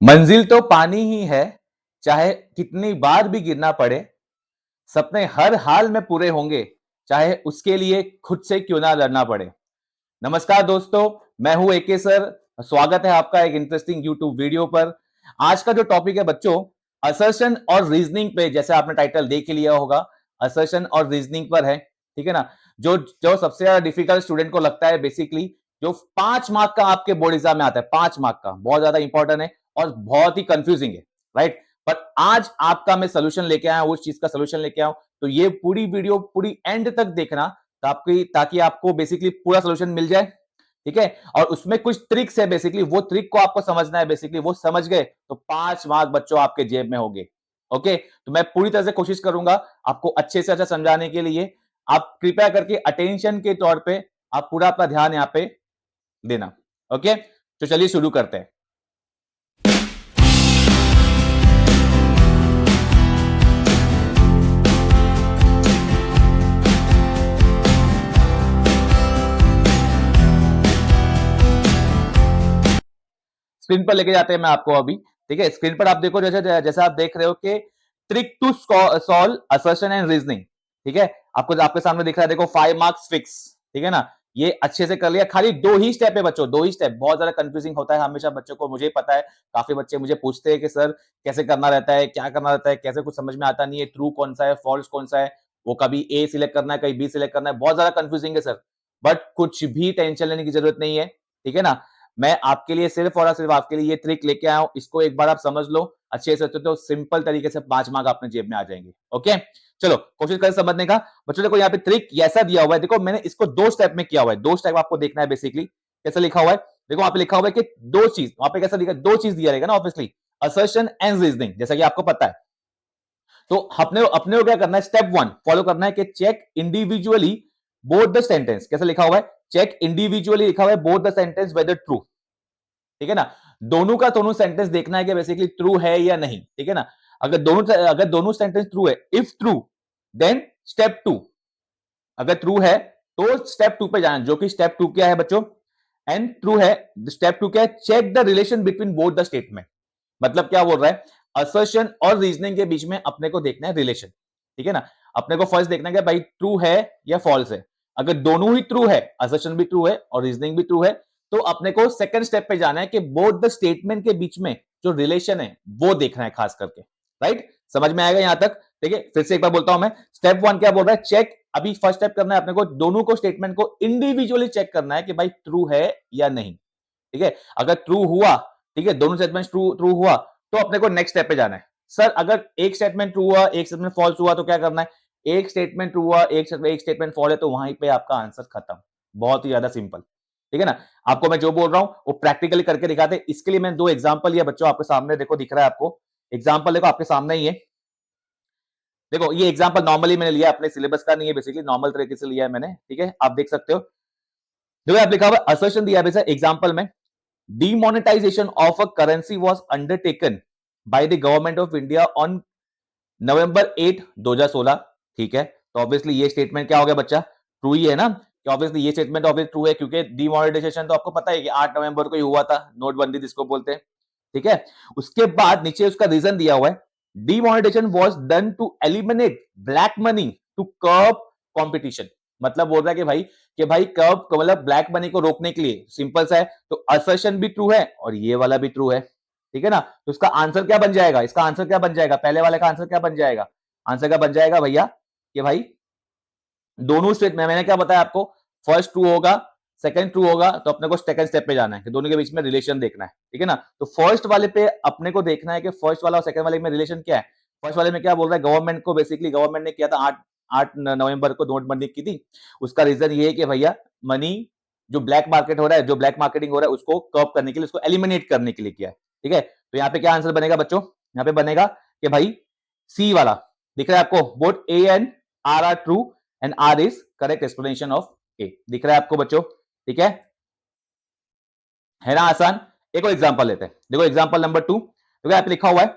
मंजिल तो पानी ही है, चाहे कितनी बार भी गिरना पड़े। सपने हर हाल में पूरे होंगे, चाहे उसके लिए खुद से क्यों ना लड़ना पड़े। नमस्कार दोस्तों, मैं हूं एके सर। स्वागत है आपका एक इंटरेस्टिंग यूट्यूब वीडियो पर। आज का जो टॉपिक है बच्चों, असर्शन और रीजनिंग पे, जैसे आपने टाइटल देख ही लिया होगा, असर्शन और रीजनिंग पर है। ठीक है ना। जो जो सबसे ज्यादा डिफिकल्ट स्टूडेंट को लगता है, बेसिकली जो 5 मार्क का आपके बोर्ड एग्जाम में आता है, 5 मार्क का, बहुत ज्यादा इंपॉर्टेंट है और बहुत ही कंफ्यूजिंग है। राइट। पर आज आपका मैं सोल्यूशन लेके आया हूं, उस चीज का सोल्यूशन लेके आया हूं, तो ये पूरी वीडियो पूरी एंड तक देखना, ताकि आपको बेसिकली पूरा सोल्यूशन मिल जाए। ठीक है। और उसमें कुछ ट्रिक्स है, बेसिकली वो ट्रिक को आपको समझना है। बेसिकली वो समझ गए तो 5 मार्क बच्चों आपके जेब में होंगे। ओके, तो मैं पूरी तरह से कोशिश करूंगा आपको अच्छे से अच्छा समझाने के लिए। आप कृपया करके अटेंशन के तौर पे आप पूरा अपना ध्यान यहां पे देना। ओके, तो चलिए शुरू करते हैं। स्क्रीन पर लेके जाते हैं मैं आपको अभी। ठीक है, स्क्रीन पर आप देखो, जैसे जैसे आप देख रहे हो कि trick to solve assertion and reasoning. ठीक है, आपको आपके सामने दिख रहा है, देखो 5 मार्क्स फिक्स। ठीक है ना। ये अच्छे से कर लिया, खाली 2 ही स्टेप है बच्चों, 2 ही स्टेप। बहुत ज्यादा कंफ्यूजिंग होता है हमेशा बच्चों को, मुझे पता है। काफी बच्चे मुझे पूछते हैं कि सर कैसे करना रहता है, क्या करना रहता है, कैसे कुछ समझ में आता नहीं है, ट्रू कौन सा है, फॉल्स कौन सा है, वो कभी ए सिलेक्ट करना है, कहीं बी सिलेक्ट करना है, बहुत ज्यादा कंफ्यूजिंग है सर। बट कुछ भी टेंशन लेने की जरूरत नहीं है। ठीक है ना। मैं आपके लिए सिर्फ और सिर्फ आपके लिए ये ट्रिक लेके आया हूं, इसको एक बार आप समझ लो अच्छे से, तो सिंपल तरीके से 5 मार्क अपने जेब में आ जाएंगे। ओके, चलो कोशिश करें समझने का। बच्चों देखो यहाँ पे ट्रिक ऐसा दिया हुआ है, देखो मैंने इसको 2 स्टेप में किया हुआ है, 2 स्टेप आपको देखना है। बेसिकली कैसे लिखा हुआ है, देखो वहां पे लिखा हुआ है कि दो चीज, वहां पे कैसा लिखा है, 2 चीज दिया रहेगा ना ऑब्वियसली, असर्शन एंड रीजनिंग, जैसा कि आपको पता है। तो अपने अपने को क्या करना है, स्टेप 1 फॉलो करना है कि check individually both the sentence. कैसे लिखा हुआ है, चेक इंडिविजुअली लिखा हुआ है, both the sentence whether true. ठीक है ना। दोनों का दोनों सेंटेंस देखना है कि बेसिकली ट्रू है या नहीं। ठीक है ना। अगर दोनों सेंटेंस ट्रू है, इफ ट्रू देन स्टेप 2, अगर ट्रू है तो स्टेप 2 पे जाना, जो कि स्टेप 2 क्या है बच्चों, एंड ट्रू है। स्टेप 2 क्या है, check the relation between both the statement. मतलब क्या बोल रहा है, असर्शन और रीजनिंग के बीच में अपने को देखना है रिलेशन। ठीक है ना। अपने को फर्स्ट देखना है कि भाई ट्रू है या फॉल्स है। अगर दोनों ही ट्रू है, असर्शन भी ट्रू है और रीजनिंग भी ट्रू है, तो अपने को सेकंड स्टेप पे जाना है कि बोथ द स्टेटमेंट के बीच में जो रिलेशन है वो देखना है खास करके। राइट, समझ में आएगा यहां तक। ठीक है, फिर से एक बार बोलता हूं मैं। स्टेप 1 क्या बोल रहा है, चेक, अभी फर्स्ट स्टेप करना है अपने को, दोनों को स्टेटमेंट को इंडिविजुअली चेक करना है कि भाई ट्रू है या नहीं। ठीक है, अगर ट्रू हुआ, ठीक है, दोनों स्टेटमेंट ट्रू ट्रू हुआ, तो अपने को नेक्स्ट स्टेप पे जाना है। सर अगर एक स्टेटमेंट ट्रू हुआ, एक स्टेटमेंट फॉल्स हुआ, तो क्या करना है, एक स्टेटमेंट ट्रू हुआ, एक स्टेटमेंट फॉल्स है, तो वहीं पे आपका आंसर खत्म। बहुत ही ज्यादा सिंपल। ठीक है ना। आपको मैं जो बोल रहा हूं वो प्रैक्टिकली करके दिखाते हैं। इसके लिए मैंने 2 एग्जांपल लिया बच्चों, आपके सामने देखो, दिख रहा है आपको एग्जांपल, देखो आपके सामने ही है। देखो ये एग्जांपल नॉर्मली मैंने लिया, अपने सिलेबस का नहीं है, बेसिकली नॉर्मल तरीके से लिया है मैंने। ठीक है, आप देख सकते हो। देखो आप लिखा हुआ असर्शन दिया है एग्जांपल में, demonetization of a currency was undertaken by the government of India on नवंबर 8 2016। ठीक है, तो ऑब्वियसली ये स्टेटमेंट क्या हो गया बच्चा, ट्रू ही है ना, कि ऑब्वियसली ये स्टेटमेंट ऑब्वियसली ट्रू है, क्योंकि डिमोनेटाइजेशन तो आपको पता है कि 8 नवंबर को ही हुआ था, नोटबंदी जिसको बोलते हैं। ठीक है, उसके बाद नीचे उसका रीजन दिया हुआ है, demonetisation was done to eliminate black money to curb competition. मतलब बोल रहा है कि भाई कर्ब, मतलब ब्लैक मनी को रोकने के लिए, सिंपल सा है। तो असर्शन भी ट्रू है और ये वाला भी ट्रू है। ठीक है ना। तो इसका आंसर क्या बन जाएगा, इसका आंसर क्या बन जाएगा, पहले वाले का आंसर क्या बन जाएगा, आंसर क्या बन जाएगा भैया, कि भाई दोनों स्टेट में, मैंने क्या बताया आपको, फर्स्ट ट्रू होगा, सेकंड ट्रू होगा, तो अपने को सेकंड स्टेप पे जाना है कि दोनों के बीच में रिलेशन देखना है। ठीक है ना। तो फर्स्ट वाले पे अपने को देखना है कि फर्स्ट वाला और सेकंड वाले में रिलेशन क्या है। फर्स्ट वाले में क्या बोल रहा है, गवर्नमेंट को, बेसिकली गवर्नमेंट ने किया था 8 नवंबर को नोटबंदी की थी। उसका रीजन ये है कि भैया मनी, जो ब्लैक मार्केट हो रहा है, जो ब्लैक मार्केटिंग हो रहा है, उसको कर्ब करने के लिए, उसको एलिमिनेट करने के लिए किया है। ठीक है, तो यहाँ पे क्या आंसर बनेगा बच्चों, यहाँ पे बनेगा कि भाई सी वाला, दिख रहा है आपको, both A and R are true and R is correct explanation of A, दिख रहा है आपको बच्चों। ठीक है ना, आसान। एक और एग्जांपल लेते हैं, देखो एग्जांपल नंबर 2, देखो यहाँ पे लिखा हुआ है,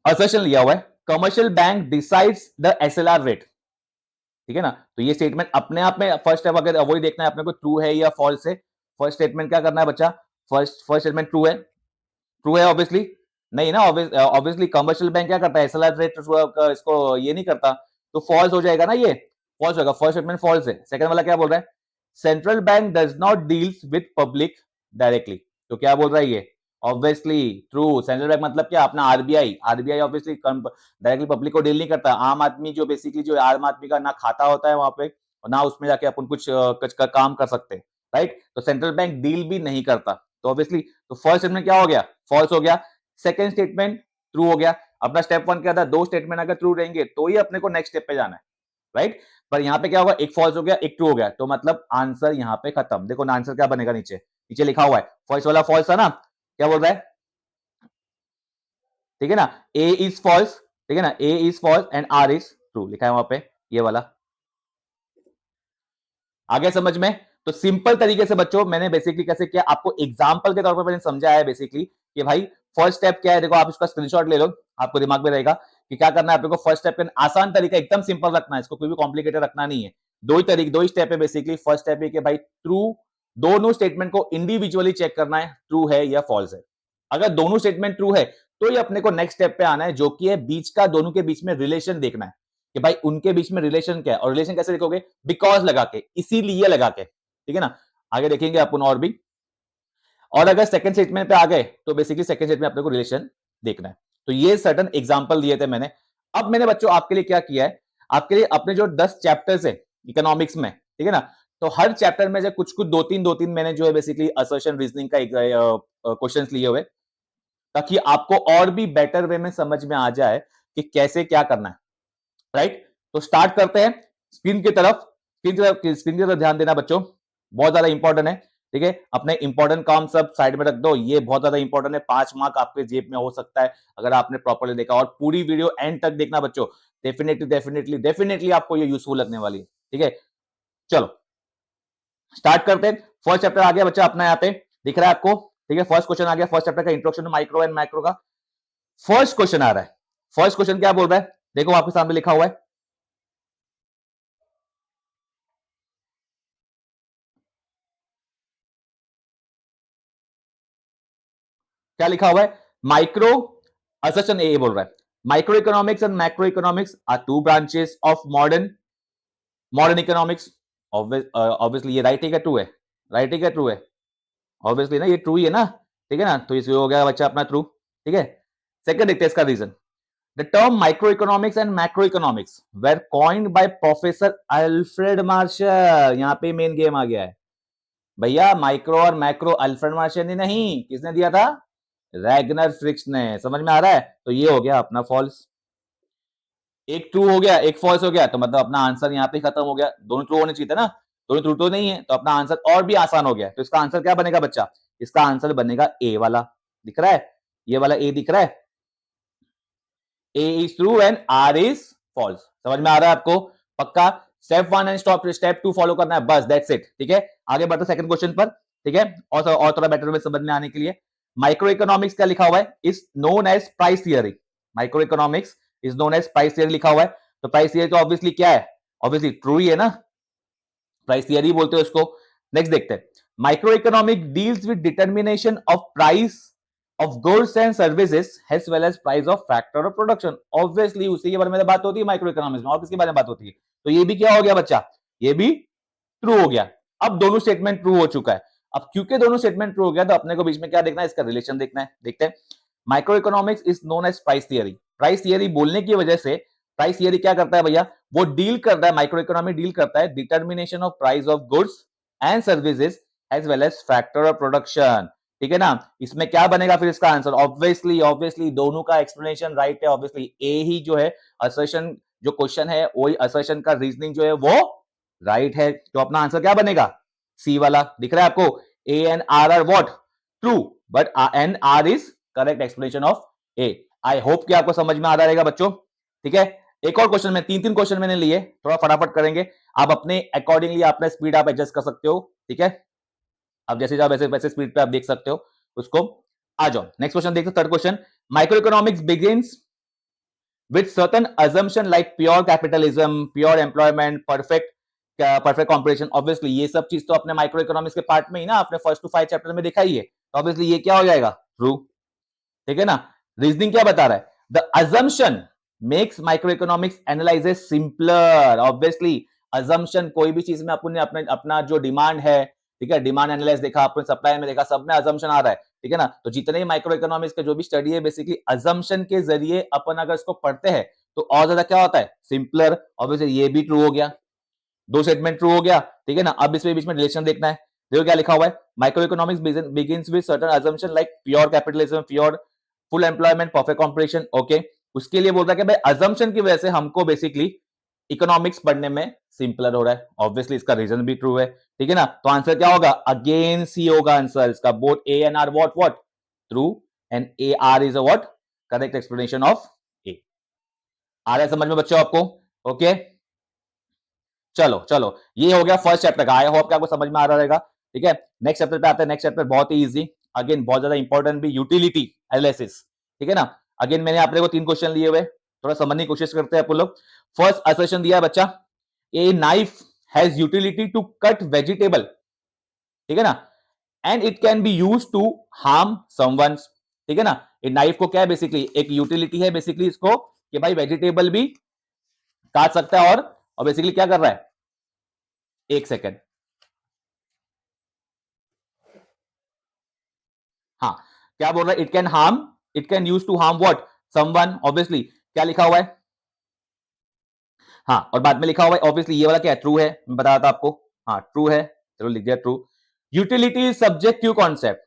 असर्शन लिया हुआ है, commercial bank decides the SLR rate. ठीक है ना। तो ये स्टेटमेंट अपने आप में, फर्स्ट स्टेप अगर वही देखना है अपने को, ट्रू है या फॉल्स है। फर्स्ट स्टेटमेंट क्या करना है बच्चा, फर्स्ट स्टेटमेंट ट्रू है, ट्रू है ऑब्वियसली, नहीं ना, ऑब्वियसली कमर्शियल बैंक क्या करता है, एसएलआर रेट इसको ये नहीं करता, तो फॉल्स हो जाएगा ना, ये फॉल्स होगा, फर्स्ट स्टेटमेंट फॉल्स है। सेकंड वाला क्या बोल रहा है, central bank does not deals with public directly, तो क्या बोल रहा है ये, ऑब्वियसली ट्रू। सेंट्रल बैंक मतलब क्या, अपना RBI, RBI obviously directly public को डील नहीं करता, आम आदमी जो बेसिकली जो आम आदमी का ना खाता होता है वहां पे, और ना उसमें जाके अपन कुछ का काम कर सकते हैं, राइट, तो सेंट्रल बैंक डील भी नहीं करता, तो ऑब्वियसली तो फर्स्ट स्टेटमेंट क्या हो गया, फॉल्स हो गया। सेकंड स्टेटमेंट ट्रू हो गया। अपना स्टेप वन क्या था, दो स्टेटमेंट अगर ट्रू रहेंगे तो ही अपने को नेक्स्ट स्टेप पे जाना है, राइट, पर यहां पे क्या होगा, एक फॉल्स हो गया एक ट्रू हो गया, तो मतलब आंसर यहां पे खत्म। देखो ना आंसर क्या बनेगा, नीचे नीचे लिखा हुआ है, फर्स्ट वाला फॉल्स था ना, क्या बोल रहा है, ठीक है ना, ए इज फॉल्स, ठीक है ना, A is false and R is true लिखा है वहां पे, ये वाला आ गया समझ में। तो सिंपल तरीके से बच्चों मैंने बेसिकली कैसे किया, आपको एग्जांपल के तौर पर मैंने समझाया है बेसिकली कि भाई फर्स्ट स्टेप क्या है, देखो आप इसका स्क्रीनशॉट ले लो, आपको दिमाग में रहेगा कि क्या करना है, आपको फर्स्ट स्टेप का आसान तरीका एकदम सिंपल रखना है, इसको कोई भी कॉम्प्लिकेटेड रखना नहीं है। दो ही तरीके, दो ही स्टेप है बेसिकली। फर्स्ट स्टेप है कि भाई ट्रू, दोनों स्टेटमेंट को इंडिविजुअली चेक करना है, ट्रू है या फॉल्स है। अगर दोनों स्टेटमेंट ट्रू है तो ही अपने को नेक्स्ट स्टेप पे आना है, जो कि है बीच का, दोनों के बीच में रिलेशन देखना है कि भाई उनके बीच में रिलेशन क्या है, और रिलेशन कैसे देखोगे, बिकॉज लगा के, इसीलिए लगा के, ठीक है ना, आगे देखेंगे अपन और भी। और अगर सेकंड स्टेटमेंट पे आ गए तो बेसिकली सेकंड स्टेटमेंट अपने को रिलेशन देखना है। तो ये सर्टन एग्जांपल दिए थे मैंने। अब मैंने बच्चों आपके लिए क्या किया है, आपके लिए अपने जो 10 चैप्टर्स है इकोनॉमिक्स में, ठीक है ना, तो हर चैप्टर में से कुछ कुछ दो तीन मैंने जो है बेसिकली असर्शन रीजनिंग का क्वेश्चंस लिए हुए, ताकि आपको और भी बेटर वे में समझ में आ जाए कि कैसे क्या करना है, राइट। तो स्टार्ट करते हैं स्क्रीन की तरफ, स्क्रीन की तरफ ध्यान देना बच्चों, बहुत ज्यादा इंपॉर्टेंट है, ठीक है। अपने इंपॉर्टेंट काम सब साइड में रख दो, ये बहुत ज्यादा इंपॉर्टेंट है, 5 मार्क आपके जेब में हो सकता है अगर आपने प्रॉपर्ली देखा। और पूरी वीडियो एंड तक देखना बच्चों, डेफिनेटली डेफिनेटली डेफिनेटली आपको ये यूजफुल लगने वाली है, ठीक है। चलो स्टार्ट करते हैं। फर्स्ट चैप्टर आ गया बच्चा अपना, यहाँ पे दिख रहा है आपको, ठीक है। फर्स्ट क्वेश्चन आ गया, फर्स्ट चैप्टर का इंट्रोडक्शन माइक्रो एंड मैक्रो का फर्स्ट क्वेश्चन आ रहा है। फर्स्ट क्वेश्चन क्या बोल रहा है, देखो आपके सामने लिखा हुआ है, क्या लिखा हुआ है, माइक्रो असर्शन, ए बोल रहा है, micro economics and macro economics are two branches of modern modern economics. Obviously ये राइट है क्या ट्रू है, राइट है क्या ट्रू है, ऑब्वियसली ना ये ट्रू ही है ना, ठीक है ना, तो इसलिए हो गया बच्चा अपना ट्रू, ठीक है। सेकंड देखते हैं इसका reason, the term micro economics and macro economics were coined by professor Alfred Marshall. यहाँ पे मेन गेम आ गया है भैया, माइक्रो और मैक्रो अल्फ्रेड मार्शल ने नहीं, किसने दिया था, रैगनर फ्रिक्स ने। समझ में आ रहा है, तो ये हो गया अपना फॉल्स, एक ट्रू हो गया एक फॉल्स हो गया, तो मतलब अपना आंसर यहाँ पे खत्म हो गया। दोनों ट्रू होने चाहिए थे ना, दोनों ट्रू तो नहीं है, तो अपना आंसर और भी आसान हो गया। तो इसका आंसर क्या बनेगा बच्चा, इसका आंसर बनेगा ए वाला, दिख रहा है, ये वाला ए दिख रहा है, A is true and R is false. समझ में आ रहा है आपको, पक्का। Step one and step two follow करना है, बस दैट्स इट, ठीक है। आगे बढ़ते सेकंड क्वेश्चन पर, ठीक है, और थोड़ा बेटर में समझ में आने के लिए, माइक्रो इकोनॉमिक्स क्या लिखा हुआ है, is known as price theory. Micro economics is known as price theory लिखा हुआ है, तो प्राइस थियरी तो ऑब्वियसली क्या है, ऑब्वियसली ट्रू ही है ना, प्राइस थियरी बोलते हैं उसको। नेक्स्ट देखते हैं, micro economic deals with determination of price of goods and services as well as price of factor of production. Obviously उसी के बारे में बात होती है माइक्रो इकोनॉमिक्स में, और किसके बारे में बात होती है, तो ये भी क्या हो गया बच्चा, ये भी ट्रू हो गया। अब दोनों स्टेटमेंट ट्रू हो चुका है, अब क्योंकि दोनों स्टेटमेंट ट्रू हो गया तो अपने को बीच में क्या देखना है, इसका रिलेशन देखना है। देखते हैं, micro economics is known as price theory. Price theory बोलने की वजह से, प्राइस थियरी क्या करता है भैया, वो डील करता है, माइक्रो इकोनॉमी डील करता है determination of price of goods and services as well as factor of production, ठीक है ना। इसमें क्या बनेगा फिर इसका आंसर, ऑब्वियसली ऑब्वियसली दोनों का एक्सप्लेनेशन राइट है, ऑब्वियसली ए ही जो है असर्शन, जो क्वेश्चन है वही असर्शन का रीजनिंग जो है वो राइट है, तो अपना आंसर क्या बनेगा, सी वाला। दिख रहा है आपको, A and R are what, true, but and R is correct explanation of A. I hope कि आपको समझ में आ रहा रहेगा बच्चों, ठीक है। एक और क्वेश्चन में, तीन तीन क्वेश्चन मैंने लिए, थोड़ा फटाफट करेंगे, आप अपने अकॉर्डिंगली अपना स्पीड आप एडजस्ट कर सकते हो, ठीक है। अब जैसे जाओ वैसे वैसे स्पीड पे आप देख सकते हो उसको। आ जाओ नेक्स्ट क्वेश्चन देखते हैं, third question, micro economics begins with certain assumption like pure capitalism, pure employment, perfect competition। Obviously ये सब चीज तो अपने माइक्रो इकोनॉमिक्स के पार्ट में ही ना, आपने फर्स्ट टू 5 चैप्टर में देखा ही है, तो ऑब्वियसली ये क्या हो जाएगा, ट्रू। ठीक है ना। रीजनिंग क्या बता रहा है, the assumption makes micro economics analysis simpler. Obviously assumption, कोई भी चीज में अपने अपने अपना जो डिमांड है, ठीक है, डिमांड एनालाइज देखा, अपने सप्लाई में देखा, सब में अजम्पशन आ रहा है, ठीक है ना। तो जितने ही माइक्रो इकोनॉमिक्स का जो भी स्टडी है, बेसिकली अजम्पशन के जरिए अपन अगर इसको पढ़ते हैं तो और ज्यादा क्या होता है, सिंपलर। ऑब्वियसली ये भी ट्रू हो गया, दो स्टेटमेंट ट्रू हो गया, ठीक है ना। अब इसमें बीच में रिलेशन देखना है। देखो क्या लिखा हुआ है, micro economics begins with certain assumption like pure capitalism, pure full employment, perfect competition. Okay, उसके लिए बोल रहा है कि भाई अजम्पशन की वजह से हमको बेसिकली इकोनॉमिक्स पढ़ने में सिंपलर हो रहा है। ऑब्वियसली इसका रीजन भी ट्रू है, ठीक है ना। तो आंसर क्या होगा, अगेन सी होगा आंसर इसका। Both A and R what true, and A R is a what correct explanation of A. आ रहा है समझ में बच्चों आपको? ओके, चलो चलो, ये हो गया फर्स्ट चैप्टर का। आई होप कि आपको समझ में आ रहा रहेगा, ठीक है। नेक्स्ट चैप्टर पे आते हैं। नेक्स्ट चैप्टर बहुत ही इजी, अगेन बहुत ज्यादा इंपॉर्टेंट भी, यूटिलिटी एनालिसिस, ठीक है ना। अगेन मैंने आपने को 3 क्वेश्चन लिए हुए, थोड़ा समझने की कोशिश करते हैं अपन लोग। फर्स्ट असर्शन दिया है बच्चा, a knife has utility to cut vegetable, ठीक है ना, and it can be use to harm someone, ठीक है ना। ए नाइफ को क्या है, बेसिकली एक यूटिलिटी है बेसिकली इसको, कि भाई वेजिटेबल भी काट सकता है, और बेसिकली क्या कर रहा है, एक सेकेंड, हाँ, क्या बोल रहा है, it can harm, it can use to harm what, someone. Obviously क्या लिखा हुआ है, हाँ, और बाद में लिखा हुआ है ऑब्वियसली ये वाला क्या है, ट्रू है, मैं बता रहा था आपको, हाँ ट्रू है, चलो लिख दिया true. Utility is subjective concept,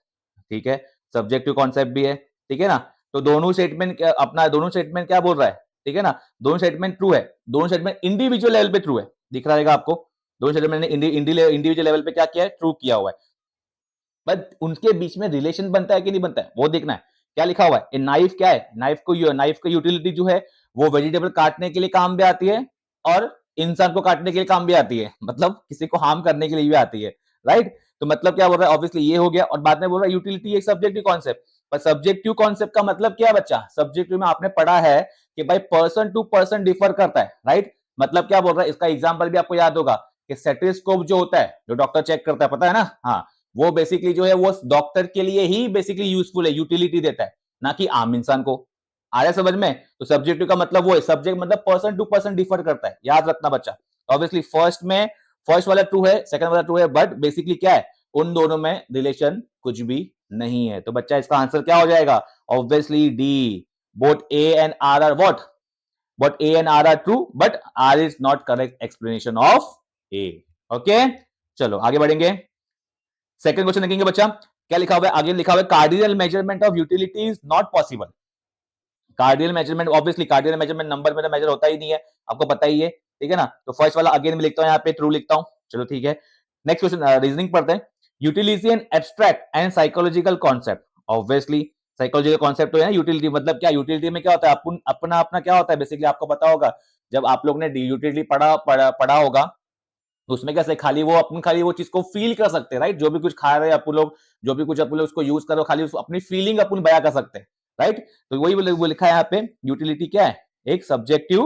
ठीक है, सब्जेक्टिव कॉन्सेप्ट भी है, ठीक है ना। तो दोनों स्टेटमेंट अपना, दोनों स्टेटमेंट क्या बोल रहा है, ठीक है ना, दोनों स्टेटमेंट ट्रू है, दोनों स्टेटमेंट इंडिविजुअल लेवल पे ट्रू है, दिख रहा रहेगा आपको। दोनों स्टेटमेंट ने इंडिविजुअल लेवल पे क्या किया है, ट्रू किया हुआ है, बट उनके बीच में रिलेशन बनता है कि नहीं बनता है वो देखना है। क्या लिखा हुआ है, ए नाइफ क्या है, नाइफ को यूटिलिटी जो है वो वेजिटेबल काटने के लिए काम भी आती है, और इंसान को काटने के लिए काम भी आती है, मतलब किसी को हार्म करने के लिए भी आती है, राइट। तो मतलब क्या बोल रहा है, ऑब्वियसली ये हो गया, और बाद में बोल रहा है यूटिलिटी एक सब्जेक्टिव कॉन्सेप्ट। पर सब्जेक्टिव कॉन्सेप्ट का मतलब क्या है बच्चा, सब्जेक्टिव में आपने पढ़ा है कि भाई पर्सन टू पर्सन डिफर करता है, राइट। मतलब क्या बोल रहा है, इसका एग्जाम्पल भी आपको याद होगा कि स्टेथोस्कोप जो होता है, जो डॉक्टर चेक करता है, पता है ना, हाँ, वो बेसिकली जो है वो डॉक्टर के लिए ही बेसिकली यूजफुल है, यूटिलिटी देता है, ना कि आम इंसान को। आ रहा है समझ में? तो सब्जेक्टिव का मतलब वो है, सब्जेक्ट मतलब पर्सन टू पर्सन डिफर करता है, याद रखना बच्चा। ऑब्वियसली फर्स्ट वाला ट्रू है, सेकंड वाला ट्रू है, बट बेसिकली क्या है, उन दोनों में रिलेशन कुछ भी नहीं है। तो बच्चा इसका आंसर क्या हो जाएगा, obviously D, both A and R are what, but A and R are true, but R is not correct explanation of A. Okay, चलो आगे बढ़ेंगे। सेकंड क्वेश्चन देखेंगे बच्चा, क्या लिखा हुआ है, आगे लिखा हुआ है cardinal measurement of utility is not possible. Cardinal measurement, obviously cardinal measurement number में तो मेजर होता ही नहीं है, आपको पता ही है, ठीक है ना। तो फर्स्ट वाला अगेन में लिखता हूं, यहाँ पे ट्रू लिखता हूं, चलो ठीक है। नेक्स्ट क्वेश्चन, रीजनिंग पढ़ते हैं। Utility an abstract and psychological concept, obviously psychological concept तो है यूटिलिटी, मतलब क्या, यूटिलिटी में क्या होता है, अपना अपना क्या होता है, बेसिकली आपको पता होगा, जब आप लोग ने यूटिलिटी पढ़ा होगा, तो उसमें कैसे खाली वो चीज को फील कर सकते हैं, राइट। जो भी कुछ खा रहे हैं अपन लोग, जो भी कुछ अपन लोग उसको यूज करो, खाली अपनी फीलिंग अपन बयां कर सकते हैं, राइट। तो वही वो लिखा है यहाँ पे, यूटिलिटी क्या है, एक subjective,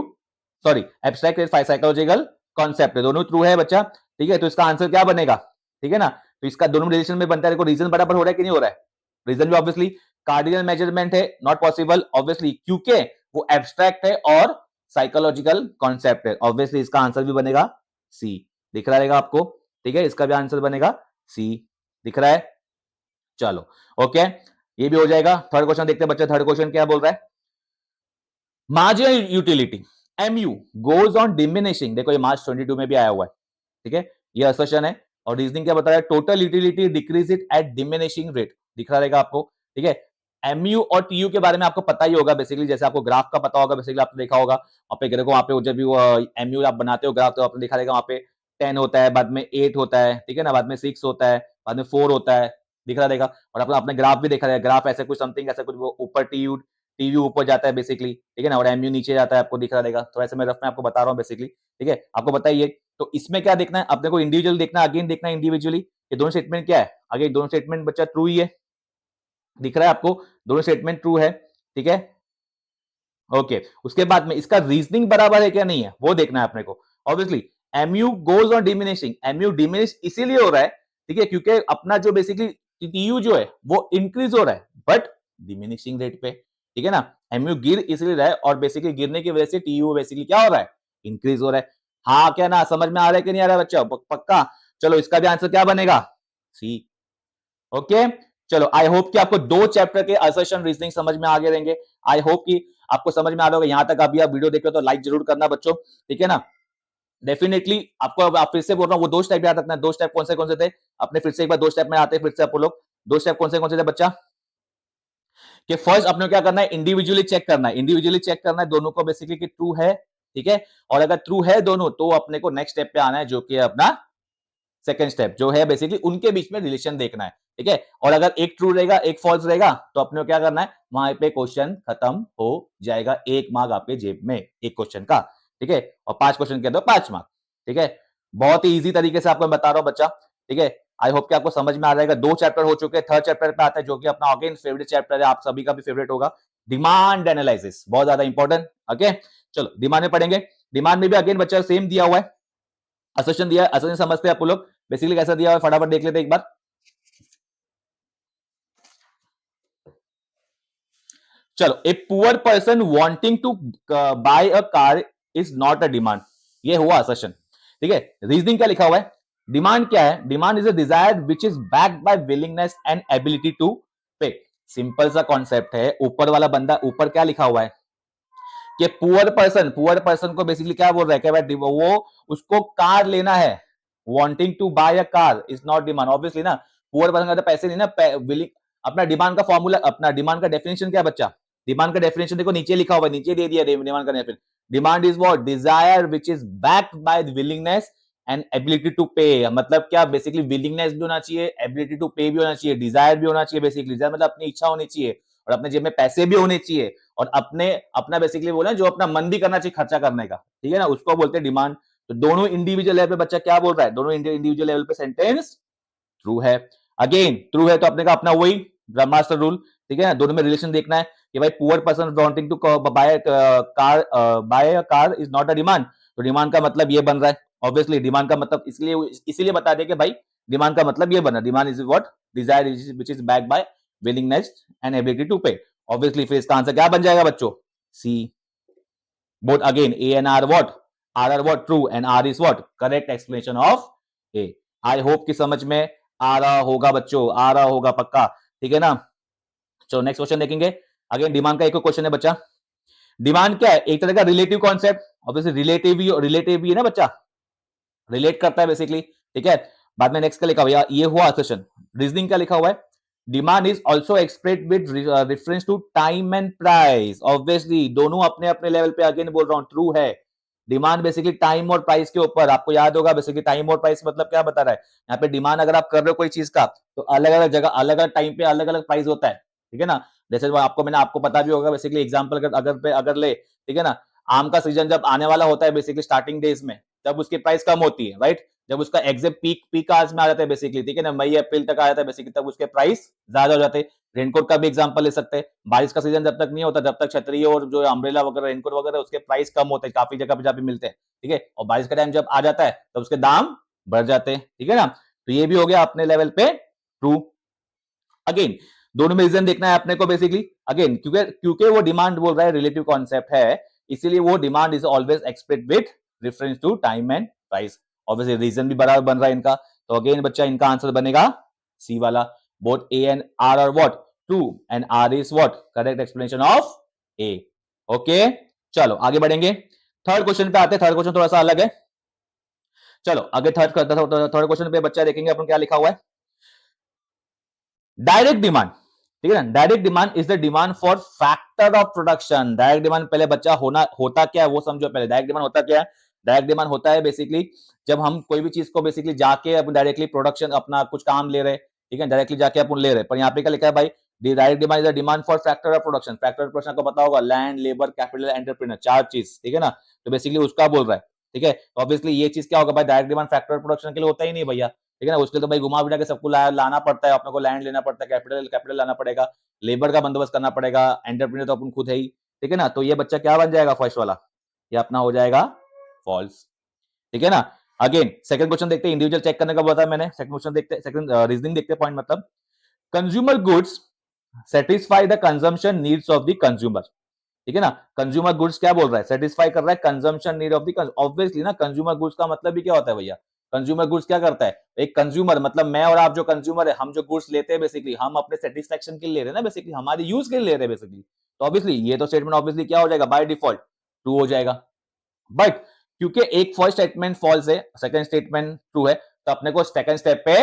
sorry abstract psychological concept है, दोनों ट्रू है बच्चा, ठीक है। तो इसका आंसर क्या बनेगा, ठीक है ना। तो इसका दोनों रिलेशन में बनता है, देखो रीजन बराबर हो रहा है कि नहीं हो रहा है, रीजन भी ऑब्वियसली कार्डिनल मेजरमेंट है, नॉट पॉसिबल, ऑब्वियसली क्योंकि वो एब्स्ट्रैक्ट है और साइकोलॉजिकल कॉन्सेप्ट है, ऑब्वियसली इसका आंसर भी बनेगा सी, दिख रहा रहेगा आपको, ठीक है, इसका भी आंसर बनेगा सी, दिख रहा है, चलो ओके, ये भी हो जाएगा। थर्ड क्वेश्चन देखते हैं बच्चे, थर्ड क्वेश्चन क्या बोल रहा है, marginal utility MU goes on diminishing, देखो ये मार्च 22 में भी आया हुआ है, ठीक है, ये असर्शन है, और रीजनिंग क्या बता रहा है, total utility decrease it at diminishing rate, दिख रहा रहेगा आपको, ठीक है। एमयू और टीयू के बारे में आपको पता ही होगा, बेसिकली जैसे आपको ग्राफ का पता होगा, बेसिकली आपने देखा होगा, वहां पे जब भी वो एमयू आप बनाते हो ग्राफ, तो आपने देखा रहेगा वहां पे 10 होता है, बाद में 8 होता है, ठीक है ना, बाद में 6 होता है, बाद में 4 होता है, दिख रहा रहेगा। और आपने ग्राफ भी देखा रहेगा, ग्राफ ऐसे कुछ समथिंग ऐसा कुछ, वो ऊपर टीयू टीयू ऊपर जाता है बेसिकली, ठीक है ना, और एमयू नीचे जाता है, आपको दिख रहा रहेगा। तो ऐसे मैं रफ में आपको बता रहा हूँ बेसिकली, ठीक है, आपको बताइए। तो इसमें क्या देखना है अपने को, इंडिविजुअल देखना है, अगेन देखना है इंडिविजुअली, ये दोनों स्टेटमेंट क्या है, आगे दोनों स्टेटमेंट बच्चा ट्रू ही है, दिख रहा है आपको, दोनों स्टेटमेंट ट्रू है, ठीक है, ओके। उसके बाद में इसका रीजनिंग बराबर है क्या नहीं है वो देखना है अपने को। Obviously MU goes on diminishing, MU diminish इसीलिए हो रहा है, ठीक है, क्योंकि अपना जो बेसिकली टीयू जो है वो इंक्रीज हो रहा है, बट डिमिनिशिंग रेट पे, ठीक है ना। एमयू गिर इसलिए रहा है और बेसिकली गिरने की वजह से टीयू बेसिकली क्या हो रहा है, इंक्रीज हो रहा है। हाँ क्या ना, समझ में आ रहा है कि नहीं आ रहा है बच्चा, पक्का। चलो इसका भी आंसर क्या बनेगा, सी। ओके चलो, आई होप कि आपको दो चैप्टर के असर्शन रीजनिंग समझ में आ गए रहेंगे। आई होप कि आपको समझ में आ रहा होगा। यहां तक अभी आप वीडियो देख रहे हो तो लाइक जरूर करना बच्चों, ठीक है ना। डेफिनेटली आपको, आप फिर से बोल रहा हूं, वो दो स्टेप याद रखना है। दो स्टेप कौन से थे अपने, फिर से एक बार दो स्टेप में आते हैं फिर से आप लोग। दो स्टेप कौन से थे बच्चा, कि फर्स्ट अपने क्या करना है, इंडिविजुअली चेक करना है। इंडिविजुअली चेक करना है दोनों को बेसिकली कि ट्रू है, ठीक है। और अगर ट्रू है दोनों तो अपने को नेक्स्ट स्टेप पे आना है, जो कि अपना सेकंड स्टेप जो है बेसिकली उनके बीच में रिलेशन देखना है, ठीक है। और अगर एक ट्रू रहेगा एक फॉल्स रहेगा तो अपने को क्या करना है, वहां पे क्वेश्चन खत्म हो जाएगा। एक मार्क आपके जेब में एक क्वेश्चन का, ठीक है। और 5 क्वेश्चन के अंदर 5 मार्क, ठीक है। बहुत ही इजी तरीके से आपको बता रहा हूं बच्चा, ठीक है। आई होप कि आपको समझ में आ जाएगा। 2 चैप्टर हो चुके हैं, थर्ड चैप्टर पे आता है जो कि अपना अगेन फेवरेट चैप्टर है, आप सभी का भी फेवरेट होगा, डिमांड एनालिसिस, बहुत ज्यादा इंपॉर्टेंट। ओके चलो डिमांड में पढ़ेंगे। डिमांड में भी अगेन बच्चा सेम दिया हुआ है, असर्शन दिया है। असर्शन समझते हैं आप लोग बेसिकली कैसा दिया हुआ है, फटाफट देख लेते हैं एक बार। चलो, a poor person wanting to buy a car is not a demand, ये हुआ असर्शन, ठीक है। रीजनिंग क्या लिखा हुआ है, डिमांड क्या है, demand is a desire which is backed by willingness and ability to pay. Simple सा कॉन्सेप्ट है। ऊपर वाला बंदा, ऊपर क्या लिखा हुआ है कि पुअर पर्सन को बेसिकली क्या बोल रहा है कि भाई वो उसको कार लेना है, wanting to buy a car is not demand. Obviously ना, पुअर पर्सन का तो पैसे नहीं ना, विलिंग। अपना डिमांड का फॉर्मूला, अपना डिमांड का डेफिनेशन क्या है बच्चा, डिमांड का डेफिनेशन देखो नीचे लिखा हुआ है, नीचे दे दिया डिमांड का definition. Demand is what, desire which is backed by willingness and ability to pay. मतलब क्या, बेसिकली विलिंगनेस भी होना चाहिए, एबिलिटी टू पे भी होना चाहिए, डिजायर भी होना चाहिए। बेसिकली डिजायर मतलब अपनी इच्छा होनी चाहिए, और अपने जेब में पैसे भी होने चाहिए, और अपने अपना बेसिकली बोले जो अपना मन भी करना चाहिए खर्चा करने का, ठीक है ना, उसको बोलते हैं डिमांड। तो दोनों इंडिविजुअल लेवल पे बच्चा क्या बोल रहा है, दोनों इंडिविजुअल लेवल पे सेंटेंस ट्रू है। अगेन ट्रू है तो अपने का अपना वही ब्रह्मास्त्र रूल, ठीक है ना। दोनों में रिलेशन देखना है कि भाई poor person wanting to buy car is not a demand, तो डिमांड का मतलब ये बन रहा है। ऑब्वियसली डिमांड का मतलब इसलिए बता दे कि भाई डिमांड का मतलब ये बना, demand is what, desire which is back by willingness and ability to pay. Obviously फिर इसका आंसर क्या बन जाएगा बच्चों, C. Both again A and R what, R what true and R is what correct explanation of A. I hope कि समझ में आ रहा होगा बच्चों, आ रहा होगा पक्का, ठीक है ना। चलो नेक्स्ट क्वेश्चन देखेंगे। अगेन डिमांड का एक क्वेश्चन है बच्चा। डिमांड क्या है, एक तरह का रिलेटिव कॉन्सेप्ट, ऑब्वियसली रिलेटिव भी है ना बच्चा, रिलेट करता है बेसिकली, ठीक है। बाद में नेक्स्ट का लिखा हुआ ये हुआ क्वेश्चन। रीजनिंग का लिखा हुआ है, demand is also express with reference to time and price. Obviously दोनों अपने अपने लेवल पे अगेन बोल रहा हूं ट्रू है। डिमांड बेसिकली टाइम और प्राइस के ऊपर, आपको याद होगा बेसिकली टाइम और प्राइस मतलब क्या बता रहा है, यहाँ पे डिमांड अगर आप कर रहे हो कोई चीज का तो अलग अलग जगह अलग अलग टाइम पे अलग अलग प्राइस होता है, ठीक है ना। जैसे आपको मैंने आपको पता भी होगा बेसिकली एग्जांपल अगर ले, ठीक है ना। आम का सीजन जब आने वाला होता है बेसिकली स्टार्टिंग डेज में, तब उसकी प्राइस कम होती है, राइट। जब उसका एग्जैक्ट पीक आवर्स में आ जाता है बेसिकली, ठीक है ना, मई अप्रैल तक आ जाता है बेसिकली, तब उसके प्राइस ज्यादा हो जाते हैं। रेनकोट का भी एग्जांपल ले सकते हैं। बारिश का सीजन जब तक नहीं होता, जब तक छतरी और जो अम्ब्रेला वगैरह रेनकोट वगैरह उसके प्राइस कम होते हैं, काफी जगह पे जहाँ पे मिलते हैं, ठीक है। और बारिश का टाइम जब आ जाता है तब उसके दाम बढ़ जाते हैं, ठीक है ना। तो ये भी हो गया अपने लेवल पे ट्रू। अगेन दोनों में रीजन देखना है अपने को बेसिकली, अगेन क्योंकि क्योंकि वो डिमांड बोल रहा है, रिलेटिव कॉन्सेप्ट है, इसीलिए वो demand is always express with reference to time and price. Obviously reason भी बराबर बन रहा है इनका, तो अगेन बच्चा इनका आंसर बनेगा सी वाला। Both A and R are what true and R is what correct explanation of A. Okay चलो आगे बढ़ेंगे। थर्ड क्वेश्चन पे आते हैं। थर्ड क्वेश्चन थोड़ा सा अलग है। चलो आगे थर्ड क्वेश्चन पे बच्चा देखेंगे अपन क्या लिखा हुआ है। डायरेक्ट डिमांड, ठीक है ना, direct demand is the demand for factor of production. Direct demand पहले बच्चा होता क्या है वो समझो पहले। डायरेक्ट डिमांड होता क्या है, डायरेक्ट डिमांड होता है बेसिकली जब हम कोई भी चीज को बेसिकली जाके अपन डायरेक्टली प्रोडक्शन अपना कुछ काम ले रहे, ठीक है, डायरेक्टली जाके अपन ले रहे। पर यहाँ पे क्या लिखा है भाई, direct demand is the demand for factor of production. Factor of production को पता होगा, लैंड, लेबर, कैपिटल, एंटरप्रेन्योर, 4 चीज, ठीक है ना। तो बेसिकली उसका बोल रहा है, ठीक है। ऑब्वियसली ये चीज क्या होगा भाई, direct demand factor of production के लिए होता ही नहीं भैया, ठीक है ना। उसके लिए तो भाई घुमा फिरा के सबको लाना पड़ता है, अपने को लैंड लेना पड़ता है, कैपिटल लाना पड़ेगा, लेबर का बंदोबस्त करना पड़ेगा, एंटरप्रेन्योर तो अपन खुद है ही, ठीक है ना। तो ये बच्चा क्या बन जाएगा फर्स्ट वाला, ये अपना हो जाएगा फॉल्स, ठीक है ना। अगेन सेकंड क्वेश्चन देखते हैं, इंडिविजुअल चेक करने का बताया मैंने। सेकंड क्वेश्चन देखते हैं, सेकंड रीजनिंग देखते हैं पॉइंट मतलब, consumer goods satisfy the consumption needs of the consumer, ठीक है ना। कंज्यूमर गुड्स क्या बोल रहा है, सेटिस्फाई कर रहा है consumption need of the, obviously ना, कंज्यूमर गुड्स का मतलब भी क्या होता है भैया, कंज्यूमर गुड्स क्या करता है, एक कंज्यूमर मतलब मैं और आप जो कंज्यूमर है, हम जो गुड्स लेते हैं बेसिकली हम अपने सेटिस्फेक्शन के लिए ले रहे हैं ना, बेसिकली हमारे यूज के लिए ले रहे हैं बेसिकली। तो ऑब्वियसली ये तो स्टेटमेंट ऑब्वियसली क्या हो जाएगा, बाय डिफॉल्ट ट्रू हो जाएगा। बट क्योंकि एक फर्स्ट स्टेटमेंट फॉल्स है, सेकंड स्टेटमेंट ट्रू है, तो अपने को सेकंड स्टेप पे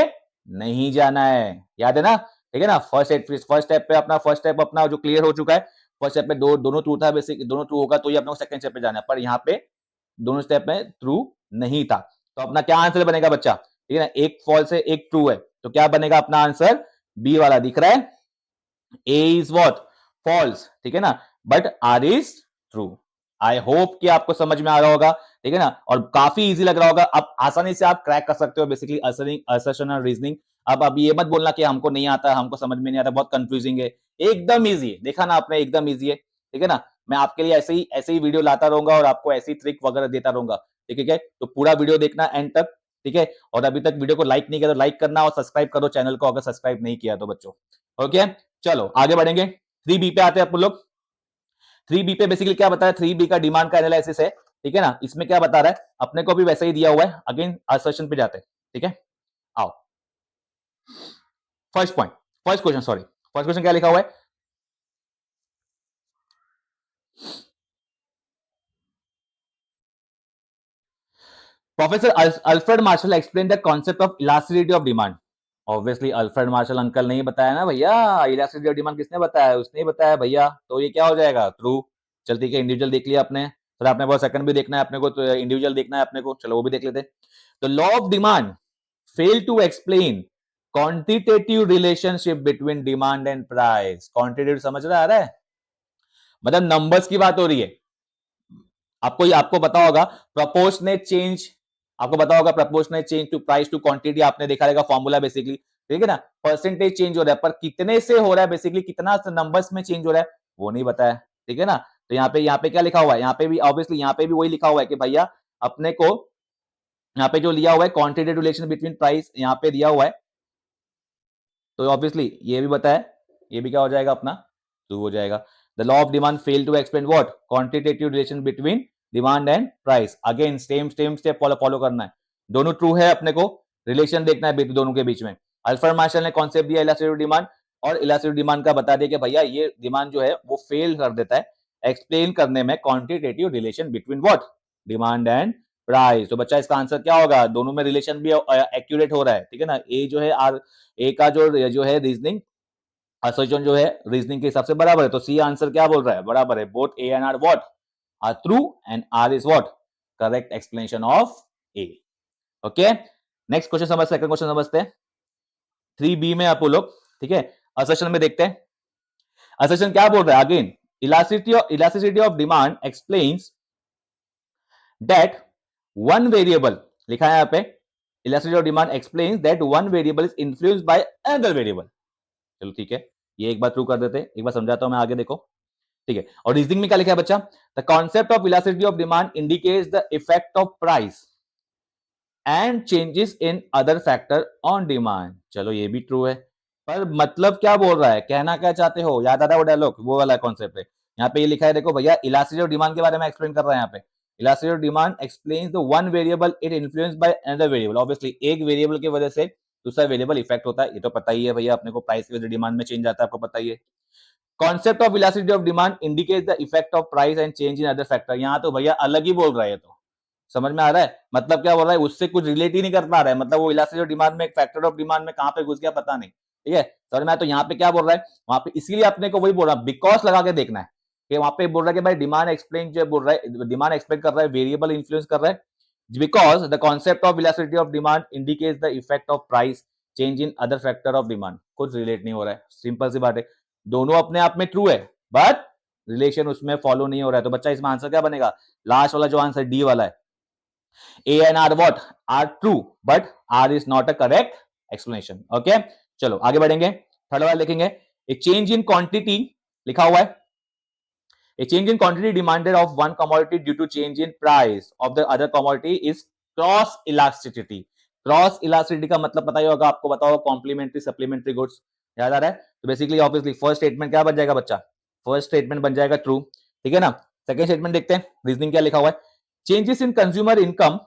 नहीं जाना है, याद है ना, ठीक है ना। फर्स्ट स्टेप पे अपना, फर्स्ट स्टेप अपना जो क्लियर हो चुका है, फर्स्ट स्टेप पे दोनों ट्रू था, बेसिक दोनों ट्रू होगा तो ये अपने को सेकंड स्टेप पे जाना है, पर यहाँ पे दोनों स्टेप में ट्रू नहीं था। तो अपना क्या आंसर बनेगा बच्चा, ठीक है ना, एक फॉल्स है एक ट्रू है, तो क्या बनेगा अपना आंसर, बी वाला दिख रहा है, ए इज व्हाट, फॉल्स, ठीक है ना, but R is true. I hope कि आपको समझ में आ रहा होगा, ठीक है ना, और काफी इजी लग रहा होगा, अब आसानी से आप क्रैक कर सकते हो बेसिकली असर्शन और रीजनिंग। अब ये मत बोलना कि हमको नहीं आता, हमको समझ में नहीं आता, बहुत कंफ्यूजिंग है, एकदम इजी है, देखा ना आपने, एकदम इजी है, ठीक है ना। मैं आपके लिए ऐसे ही वीडियो लाता रहूंगा और आपको ऐसी ट्रिक वगैरह देता रहूंगा, ठीक है, तो पूरा वीडियो देखना एंड तक, ठीक है। और अभी तक वीडियो को लाइक नहीं किया तो लाइक करना, और सब्सक्राइब करो चैनल को अगर सब्सक्राइब नहीं किया तो बच्चों, ओके। चलो आगे बढ़ेंगे, 3B पे आते हैं अपन लोग। 3B पे बेसिकली क्या बता रहा है, 3B का डिमांड का एनालिसिस है, ठीक है ना। इसमें क्या बता रहा है, अपने को भी वैसे ही दिया हुआ है, अगेन असर्शन पे जाते हैं, ठीक है। आओ first point, first question, sorry first question क्या लिखा हुआ है, professor Alfred martial explain the concept of elasticity of demand. Obviously Alfred Marshall uncle नहीं बताया ना भैया, इलास्टिसिटी ऑफ डिमांड किसने बताया, उसने बताया भैया, तो ये क्या हो जाएगा, ट्रू। चल ठीक है, इंडिविजुअल देख लिया आपने, फिर आपने बहुत सेकंड भी देखना है अपने को, तो इंडिविजुअल देखना है अपने को, चलो वो भी देख लेते। तो law of demand fail to explain quantitative relationship between demand and price. Quantitative समझ रहा है, मतलब नंबर्स की बात हो रही है। आपको पता होगा प्रोपोर्शनेट चेंज, आपको पता होगा proportionate change to price to quantity, आपने देखा रहेगा फॉर्मूला बेसिकली, ठीक है ना। परसेंटेज चेंज हो रहा है, पर कितने से हो रहा है बेसिकली, कितना नंबर्स में चेंज हो रहा है वो नहीं बताया, ठीक है ना। तो यहाँ पे क्या लिखा हुआ है, यहाँ पे भी ऑब्वियसली यहाँ पे भी वही लिखा हुआ है कि भैया अपने को यहाँ पे जो लिया हुआ है क्वांटिटेटिव रिलेशन बिटवीन प्राइस यहाँ पे दिया हुआ है, तो ऑब्वियसली ये भी बताया, ये भी क्या हो जाएगा अपना, ट्रू हो जाएगा। The law of demand fail to explain what, quantitative relation between demand and price. Again same step follow करना है, दोनों ट्रू है, अपने को रिलेशन देखना है दोनों के बीच में। अल्फ्रेड मार्शल ने कॉन्सेप्ट दिया इलास्टिसिटी डिमांड, और इलास्टिसिटी डिमांड का बता दिया कि भैया ये डिमांड जो है वो फेल कर देता है एक्सप्लेन करने में quantitative relation between what, demand and price. तो बच्चा इसका आंसर क्या होगा, दोनों में रिलेशन भी एक्यूरेट हो रहा है, ठीक है ना। ए जो है आर, ए का जो है रीजनिंग असर्शन जो है रीजनिंग के हिसाब से बराबर है, तो सी आंसर क्या बोल रहा है, बराबर है, both A and R what are true and R is what correct explanation of A, okay. Next question समझते, सेकंड क्वेश्चन समझते हैं 3B में आप लोग, ठीक है। असर्शन में देखते हैं, असर्शन क्या बोल रहा है, again elasticity of demand explains that one variable, लिखा है यहाँ पे, elasticity of demand explains that one variable is influenced by another variable. चलो ठीक है, ये एक बार ट्रू कर देते हैं, एक बार समझाता हूं मैं आगे, देखो ठीक है। और रीजनिंग में क्या लिखा है बच्चा, the concept of elasticity of demand indicates the effect of price and changes in other factor on demand. चलो ये भी ट्रू है, पर मतलब क्या बोल रहा है, कहना क्या चाहते हो, याद आता है वो डायलॉग, वो वाला कॉन्सेप्ट है। यहाँ पे ये लिखा है, देखो भैया इलास्टिसिटी ऑफ डिमांड के बारे में एक्सप्लेन कर रहा है यहाँ पे, elasticity of demand explains the one variable it influenced by another variable. Obviously एक वेरिएबल की वजह से दूसरा वेरिएबल इफेक्ट होता है, ये तो पता ही है भैया अपने को, प्राइस की वजह से डिमांड में चेंज आता है, आपको पता ही है। Concept of elasticity of demand indicates the effect of price and change in other factor. यहाँ तो भैया अलग ही बोल रहा है, तो समझ में आ रहा है, मतलब क्या बोल रहा है, उससे कुछ रिलेट ही नहीं कर पा रहा है, मतलब वो इलास्टिसिटी ऑफ डिमांड में एक फैक्टर ऑफ डिमांड में कहां पे घुस गया पता नहीं, ठीक है, समझ में आया। तो यहाँ पे क्या बोल रहा है, वहां पे इसीलिए अपने को वही बोल रहा है, बिकॉज लगा के देखना है, कि वहां पे बोल रहा है कि भाई डिमांड एक्सप्लेन जो बोल रहा है, डिमांड एक्सप्लेन कर रहा है, वेरिएबल इन्फ्लुएंस कर रहा है, because the concept of elasticity of demand indicates the effect of price change in other factor of demand. कुछ रिलेट नहीं हो रहा है, सिंपल सी बात है, दोनों अपने आप में ट्रू है, बट रिलेशन उसमें फॉलो नहीं हो रहा है। तो बच्चा इसमें आंसर क्या बनेगा, लास्ट वाला जो आंसर डी वाला है, A and R what are true, but R is not a correct explanation. Okay, चलो आगे बढ़ेंगे, थर्ड वाला लिखेंगे, a change in quantity लिखा हुआ है, a change in quantity demanded of one commodity due to change in price of the other commodity is cross elasticity. Cross elasticity का मतलब पता ही होगा आपको, बताओ कॉम्प्लीमेंट्री सप्लीमेंट्री गुड्स, याद आ रहा है? तो बेसिकली ऑब्वियसली फर्स्ट स्टेटमेंट क्या बन जाएगा बच्चा? फर्स्ट स्टेटमेंट बन जाएगा ट्रू, ठीक है ना? सेकंड स्टेटमेंट देखते हैं, रीजनिंग क्या लिखा हुआ है? Changes in consumer income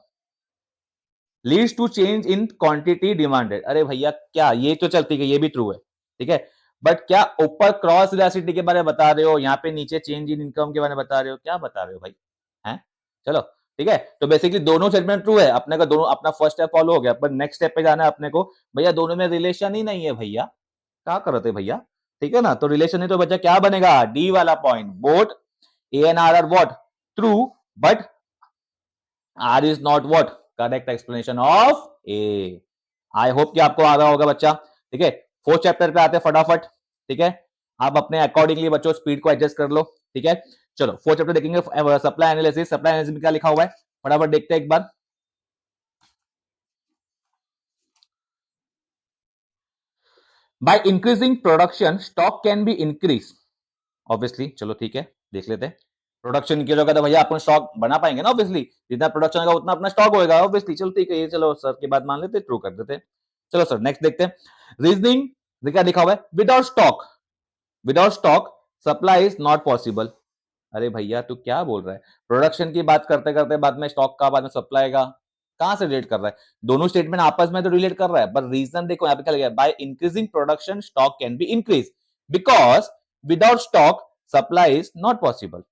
leads to change in quantity demanded. अरे भैया क्या, ये तो चलती है, ये भी ट्रू है, ठीक है, बट क्या ऊपर क्रॉस इलास्टिसिटी के बारे में बता रहे हो, यहाँ पे नीचे चेंज इन इनकम के बारे में बता रहे हो, क्या बता रहे हो भाई? हैं? चलो ठीक है, तो बेसिकली दोनों स्टेटमेंट ट्रू है, अपने का दोनों, अपना फर्स्ट स्टेप फॉलो हो गया, पर नेक्स्ट स्टेप पे जाना है अपने को। भैया दोनों में रिलेशन ही नहीं है भैया, क्या कर रहे थे भैया? ठीक है ना, तो रिलेशन नहीं तो बच्चा क्या बनेगा? डी वाला point, both A and R are what? True, but R is not what? Correct explanation of A. I hope कि आपको आ रहा होगा बच्चा, ठीक है। फोर्थ चैप्टर पे आते हैं फटाफट, ठीक है, आप अपने अकॉर्डिंगली बच्चों स्पीड को एडजस्ट कर लो, ठीक है। चलो फोर्थ चैप्टर देखेंगे, सप्लाई एनालिसिस। सप्लाई एनालिसिस में क्या लिखा हुआ है फटाफट देखते हैं एक बार। By increasing production stock can be increase, obviously, चलो ठीक है, देख लेते हैं। प्रोडक्शन इंक्रीज होगा तो भैया अपन स्टॉक बना पाएंगे ना, ऑब्वियसली जितना प्रोडक्शन होगा उतना अपना स्टॉक होगा, ऑब्वियसली। चलो ठीक है, ये चलो सर की बात मान लेते, ट्रू कर देते। चलो सर नेक्स्ट देखते हैं, रीजनिंग क्या लिखा हुआ है? Without stock, without stock supply is not possible. अरे भैया तू क्या बोल रहा है? प्रोडक्शन की बात करते करते बाद में स्टॉक का, बाद में सप्लाई का, कहां से रिलेट कर रहा है? दोनों स्टेटमेंट आपस में तो रिलेट कर रहा है, पर रीजन देखो यहाँ पे क्या लिखा है? By increasing production stock can be increase because without stock supply is not possible.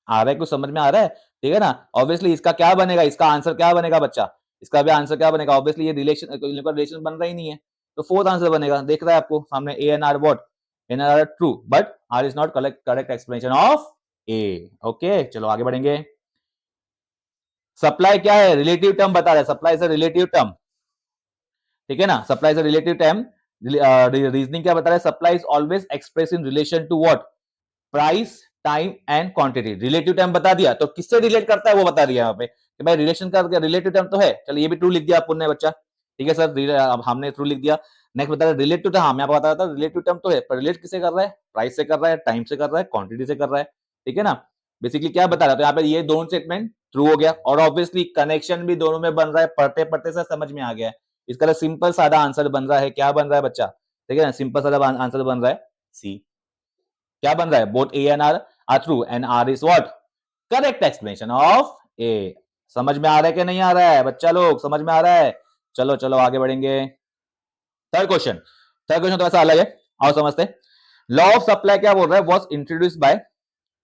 आ रहा है, कुछ समझ में आ रहा है? ठीक है ना, ऑब्वियसली इसका क्या बनेगा, इसका आंसर क्या बनेगा बच्चा? इसका भी आंसर क्या बनेगा? ऑब्वियसली ये रिलेशन बन रहा ही नहीं है, तो फोर्थ आंसर बनेगा, देख रहा है आपको सामने, A and R what? And R true, but R is not correct explanation of A. Okay चलो आगे बढ़ेंगे। सप्लाई क्या है? रिलेटिव टर्म बता रहा है, सप्लाई से रिलेटिव टर्म, ठीक है ना, सप्लाई से रिलेटिव टर्म। रीजनिंग क्या बता रहा है? Supply is always express in relation to what? Price, time and quantity. Relative time बता दिया, तो किससे रिलेट करता है वो बता दिया यहाँ पे कि भाई रिलेशन का रिलेटिव टाइम तो है। चलिए ये भी ट्रू लिख दिया आपने ने बच्चा, ठीक है सर, अब हमने ट्रू लिख दिया। नेक्स्ट बता रहा है रिलेटिव टाइम, हम यहाँ पर बता रहा था रिलेटिव टाइम तो है, पर रिलेट किसे कर रहा है? प्राइस से कर रहा है, टाइम से कर रहा है, क्वांटिटी से कर रहा है, ठीक है ना। बेसिकली क्या बता रहा है, तो यहाँ पे ये दोनों स्टेटमेंट ट्रू हो गया, और ऑब्वियसली कनेक्शन भी दोनों में बन रहा है, पढ़ते पढ़ते से समझ में आ गया है। इसका सिंपल सादा आंसर बन रहा है, क्या बन रहा है बच्चा? ठीक है ना, सिंपल सादा आंसर बन रहा है सी। क्या बन रहा है? Both A and R are true and R is what? Correct explanation of A. समझ में आ रहा है कि नहीं आ रहा है बच्चा लोग? समझ में आ रहा है? चलो चलो आगे बढ़ेंगे। थर्ड क्वेश्चन, थर्ड क्वेश्चन थोड़ा सा अलग है, आओ समझते। लॉ ऑफ सप्लाई क्या बोल रहा है? Was introduced by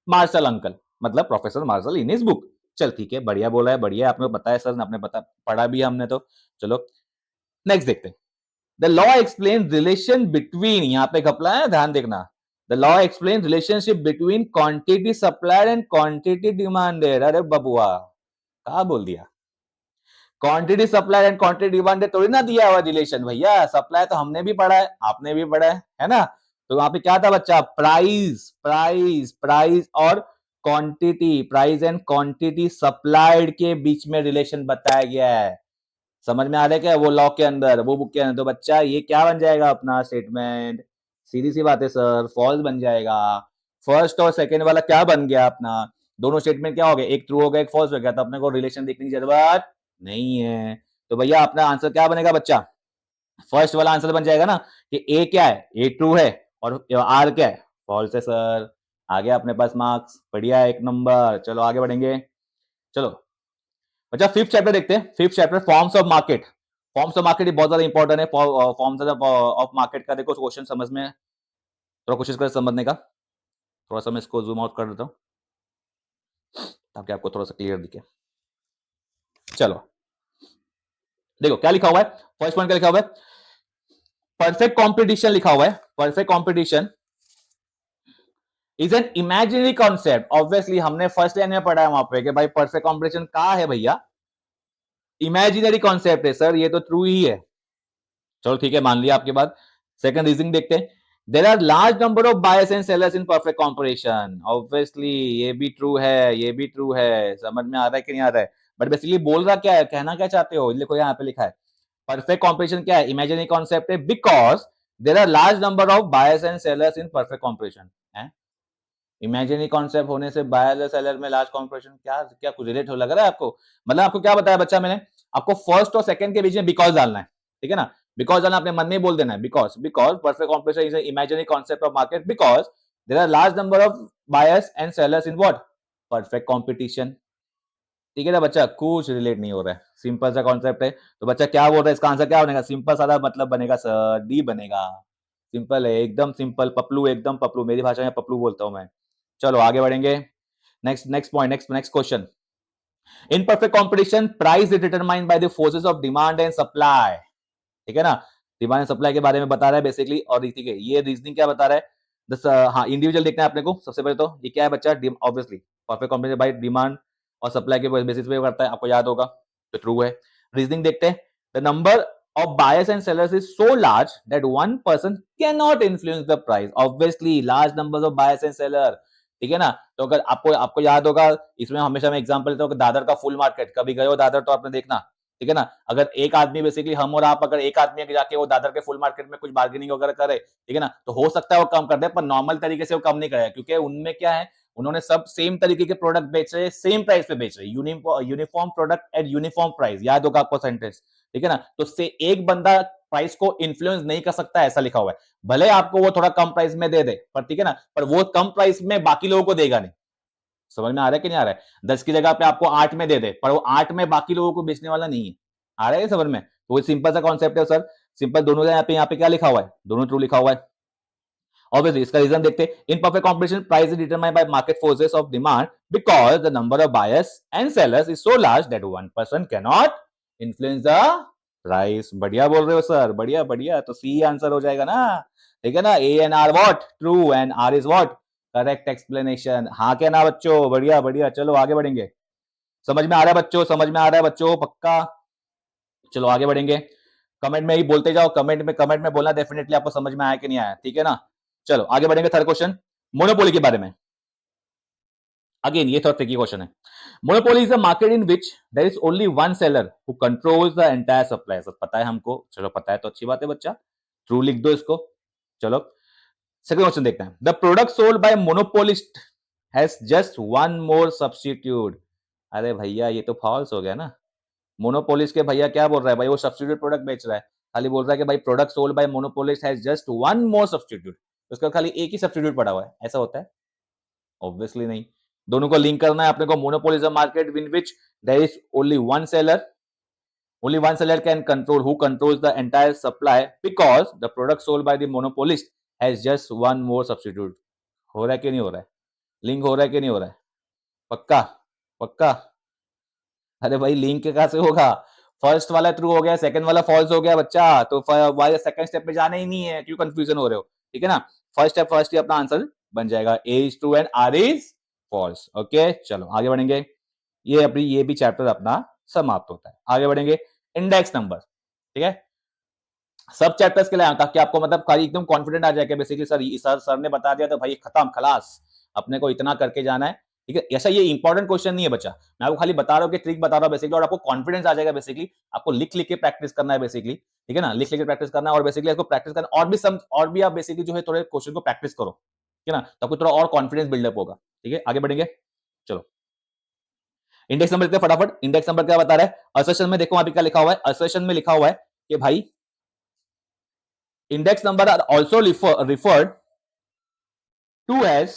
Marshall uncle, मतलब professor Marshall in his book. चल ठीक है, बढ़िया बोला है, बढ़िया, आपने बताया सर, आपने बता पढ़ा भी हमने तो। चलो नेक्स्ट देखते हैं। The law explain relation between, यहां पे घपला है, ध्यान देखना। The law explain relationship between quantity supplied and quantity demanded. अरे बबुआ कहा बोल दिया? Quantity supply and quantity demanded थोड़ी ना दिया हुआ रिलेशन भैया, सप्लाई तो हमने भी पढ़ा है, आपने भी पढ़ा है ना। तो वहां पे क्या था बच्चा? प्राइस, प्राइस, प्राइस और quantity, price and quantity supplied के बीच में रिलेशन बताया गया है। समझ में आ रहा है क्या? वो लॉ के अंदर, वो बुक के अंदर। तो बच्चा ये क्या बन जाएगा अपना स्टेटमेंट? सीधी सी बात है सर, फॉल्स बन जाएगा। फर्स्ट और सेकंड वाला क्या बन गया अपना? दोनों स्टेटमेंट क्या हो गए? एक ट्रू हो गया, एक फॉल्स हो गया, तो अपने को रिलेशन देखने की जरूरत नहीं है। तो भैया अपना आंसर क्या बनेगा बच्चा? फर्स्ट वाला आंसर बन जाएगा ना कि ए क्या है? ए ट्रू है, और आर क्या है? फॉल्स है सर। आ गया अपने पास मार्क्स, बढ़िया, एक नंबर। चलो आगे बढ़ेंगे। चलो अच्छा फिफ्थ चैप्टर देखते हैं। Fifth chapter forms of market. Forms of market बहुत ज्यादा इंपॉर्टेंट है। फॉर्म्स ऑफ मार्केट का देखो क्वेश्चन समझ में, थोड़ा कोशिश करें समझने का। थोड़ा सा मैं इसको जूम आउट कर देता हूँ ताकि आपको थोड़ा सा क्लियर दिखे। चलो देखो क्या लिखा हुआ है, फर्स्ट पॉइंट क्या लिखा हुआ है? परफेक्ट कॉम्पिटिशन लिखा हुआ है। Perfect competition is an imaginary concept. Obviously हमने फर्स्ट लाइन में पढ़ा है वहां पे कि भाई परफेक्ट कॉम्पिटिशन कहा है भैया? इमेजिनरी कॉन्सेप्ट है सर, ये तो ट्रू ही है। चलो ठीक है, मान लिया आपकी बात। सेकंड रीजनिंग देखते हैं। There are large number of buyers and sellers in perfect competition. Obviously ये भी ट्रू है, ये भी ट्रू है। समझ में आ रहा है कि नहीं आ रहा है? बट बेसिकली बोल रहा क्या है, कहना क्या चाहते हो? देखो यहाँ पे लिखा है परफेक्ट कॉम्पिटिशन क्या है? इमेजिनरी कॉन्सेप्ट है, because there are large number of buyers and sellers in perfect competition है। इमेजिनरी कॉन्सेप्ट होने से बायर सेलर में लार्ज कॉम्पिटिशन, क्या क्या कुछ रिलेट हो लग रहा है आपको? मतलब आपको क्या बताया बच्चा मैंने? आपको फर्स्ट और सेकंड के बीच में बिकॉज डालना है, ठीक है ना। बिकॉज आपने मन में बोल देना है, because because perfect competition is imaginary concept of market because there are large number of buyers and sellers in what perfect competition. ठीक है ना बच्चा, कुछ रिलेट नहीं हो रहा है, सिंपल सा कॉन्सेप्ट है। तो बच्चा क्या बोल रहा है, इसका आंसर क्या बनेगा, सिंपल सारा मतलब बनेगा सर, डी बनेगा। सिंपल है, एकदम सिंपल, पपलू, एकदम पपलू, मेरी भाषा में पपलू बोलता हूं मैं। चलो आगे बढ़ेंगे, next next point, next question. In perfect competition price is determined by the forces of demand and supply. ठीक है ना, डिमांड एंड सप्लाई के बारे में बता रहा है बेसिकली, और ठीक है ये रीजनिंग क्या बता रहा है, हाँ इंडिविजुअल देखना है अपने को सबसे पहले। तो ये क्या है बच्चा, obviously perfect competition by demand और सप्लाई के बेसिस पे करता है, आपको याद होगा, तो ट्रू है। रीजनिंग देखते हैं, the number of buyers and sellers is so large that one person can not influence the price. Obviously large number of buyers and seller, ठीक है ना। तो अगर आपको आपको याद होगा, इसमें हमेशा मैं एग्जांपल देता हूँ, दादर का फुल मार्केट, कभी गए हो दादर तो आपने देखना, ठीक है ना। अगर एक आदमी बेसिकली हम और आप, अगर एक आदमी जाके वो दादर के फुल मार्केट में कुछ बार्गेनिंग वगैरह करे, ठीक है ना, तो हो सकता है वो कम कर दे, पर नॉर्मल तरीके से वो कम नहीं करेगा, क्योंकि उनमें क्या है, उन्होंने सब सेम तरीके के प्रोडक्ट बेच रहे हैं, सेम प्राइस पे बेच रहे हैं, uniform product at uniform price, याद होगा आपको सेंटेंस, ठीक है ना। तो से एक बंदा प्राइस को इन्फ्लुएंस नहीं कर सकता, ऐसा लिखा हुआ है। भले आपको वो थोड़ा कम प्राइस में दे दे, पर ठीक है ना, पर वो कम प्राइस में बाकी लोगों को देगा नहीं। समझ में आ रहा है कि नहीं आ रहा है, 10 की जगह पे आपको 8 में दे दे, पर वो 8 में बाकी लोगों को बेचने वाला नहीं है। आ रहा है समझ में, तो वो सिंपल सा कॉन्सेप्ट है सर, सिंपल दोनों यहाँ पे क्या लिखा हुआ है, दोनों ट्रू लिखा हुआ है। ऑब्वियसली इसका रीजन देखते हैं, इन perfect competition price is determined by market forces of demand because the number of buyers and sellers is so large that one person can not influence the price. बढ़िया बोल रहे हो सर, बढ़िया बढ़िया, तो सी आंसर हो जाएगा ना, ठीक है ना। A and R what true and R is what correct explanation. हाँ क्या ना बच्चों, बढ़िया बढ़िया, चलो आगे बढ़ेंगे। समझ में आ रहा है बच्चों, समझ में आ रहा है बच्चों, पक्का। चलो आगे बढ़ेंगे, कमेंट में ही बोलते जाओ, कमेंट में बोलना डेफिनेटली आपको समझ में आया कि नहीं आया, ठीक है ना। चलो आगे बढ़ेंगे, थर्ड क्वेश्चन, मोनोपोली के बारे में। अगेन ये थोड़ा ट्रिकी क्वेश्चन है। Monopoly is a market in which there is only one seller who controls the entire supply. सब पता है हमको, चलो पता है तो अच्छी बात है बच्चा, ट्रू लिख दो इसको। चलो सेकंड क्वेश्चन देखते हैं, the product sold by monopolist has just one more substitute. अरे भैया ये तो फॉल्स हो गया ना, मोनोपोलिस्ट के भैया क्या बोल रहा है भाई, वो सब्स्टिट्यूट प्रोडक्ट बेच रहा है, खाली बोल रहा है कि भाई product sold by monopolist has just one more substitute, उसका खाली एक ही सब्स्टिट्यूट पड़ा हुआ है, ऐसा होता है? ऑब्वियसली नहीं। दोनों को लिंक करना है अपने को, monopolism market in which there is only one seller can control who controls the entire supply because the product sold by the monopolist has just one more substitute। हो रहा है कि नहीं हो रहा है, लिंक हो रहा है कि नहीं हो रहा है, पक्का पक्का। अरे भाई लिंक कहां से होगा, फर्स्ट वाला ट्रू हो गया, सेकंड वाला फॉल्स हो गया बच्चा, तो सेकंड स्टेप पे जाना ही नहीं है, क्यों कंफ्यूजन हो रहे हो, ठीक है ना। फर्स्ट ही अपना आंसर बन जाएगा, A is true and R is false. Okay चलो आगे बढ़ेंगे, ये भी चैप्टर अपना समाप्त होता है। आगे बढ़ेंगे, इंडेक्स नंबर, ठीक है, सब चैप्टर्स के लिए ताकि आपको मतलब खाली एकदम कॉन्फिडेंट आ जाएगा बेसिकली, सर ने बता दिया तो भाई खत्म खलास, अपने को इतना करके जाना है, ठीक है। ऐसा ये इंपॉर्टेंट क्वेश्चन नहीं है बच्चा, मैं आपको खाली बता रहा हूँ कि ट्रिक बता रहा हूँ बेसिकली, और आपको कॉन्फिडेंस आ जाएगा बेसिकली, आपको लिख लिख के प्रैक्टिस करना है बेसिकली, ठीक है ना, लिख लिख के प्रैक्टिस करना है, और बेसिकली आपको प्रैक्टिस करना और भी आप बेसिकली जो है थोड़े क्वेश्चन को प्रैक्टिस करो, ठीक है ना, तो आपको थोड़ा और कॉन्फिडेंस बिल्डअप होगा, ठीक है। आगे बढ़ेंगे, चलो इंडेक्स नंबर देखते हैं फटाफट। इंडेक्स नंबर क्या बता रहा है, असर्शन में देखो अभी क्या लिखा हुआ है, असर्शन में लिखा हुआ है कि भाई index number are also referred to as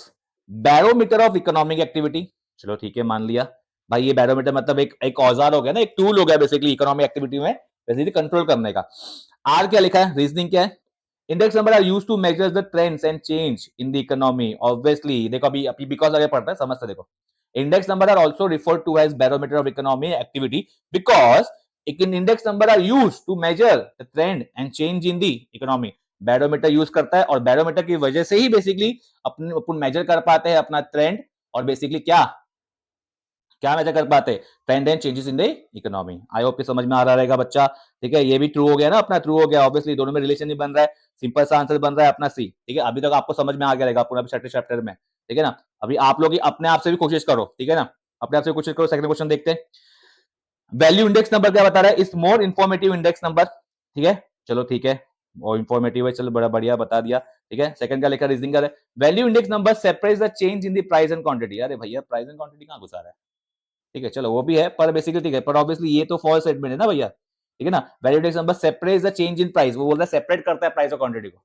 barometer of economic activity। चलो ठीक है मान लिया भाई, ये बैरोमीटर मतलब एक औजार हो गया ना, एक टूल हो गया बेसिकली इकोनॉमिक एक्टिविटी में बेसिकली कंट्रोल करने का। आर क्या लिखा है, रीजनिंग क्या है, index numbers are used to measure the trends and change in the economy. Obviously देखो अभी बिकॉज आगे पढ़ता है, समझते देखो, index number are also referred to as barometer of economy activity because index number are used to measure the trend and change in the economy। Barometer use करता है, और बैरोमीटर की वजह से ही बेसिकली अपन मेजर कर पाते हैं अपना ट्रेंड, और बेसिकली क्या क्या मेजर कर पाते हैं, trend and changes in the economy. I hope समझ में आ रहा रहेगा बच्चा, ठीक है। ये भी ट्रू हो गया ना अपना, ट्रू हो गया, ऑब्वियसली दोनों में रिलेशन नहीं बन रहा है, सिंपल सा आंसर बन रहा है अपना सी, ठीक है। अभी तक आपको समझ में आ गया रहेगा पूरा छठे चैप्टर में, ठीक है ना। अभी आप लोग अपने आप से भी कोशिश करो, ठीक है ना, अपने आप से कोशिश करो। सेकंड क्वेश्चन देखते हैं, वैल्यू इंडेक्स नंबर क्या बता रहा है, इस मोर इंफॉर्मेटिव इंडेक्स नंबर, ठीक है, चलो ठीक है, और इंफॉर्मेटिव है, चलो बड़ा बढ़िया बता दिया, ठीक है। सेकंड का लिखा रीजनिंग है, value index number separates the change in the price and quantity. अरे भैया प्राइस एंड क्वांटिटी कहां घुसा रहा है, ठीक है, चलो वो भी है, पर बेसिकली ठीक है, पर ऑब्वियसली ये तो फॉल्स स्टेटमेंट है ना भैया, ठीक है ना। Value addition number separate the change in price, वो बोल रहा है सेपरेट करता है प्राइस और क्वांटिटी को,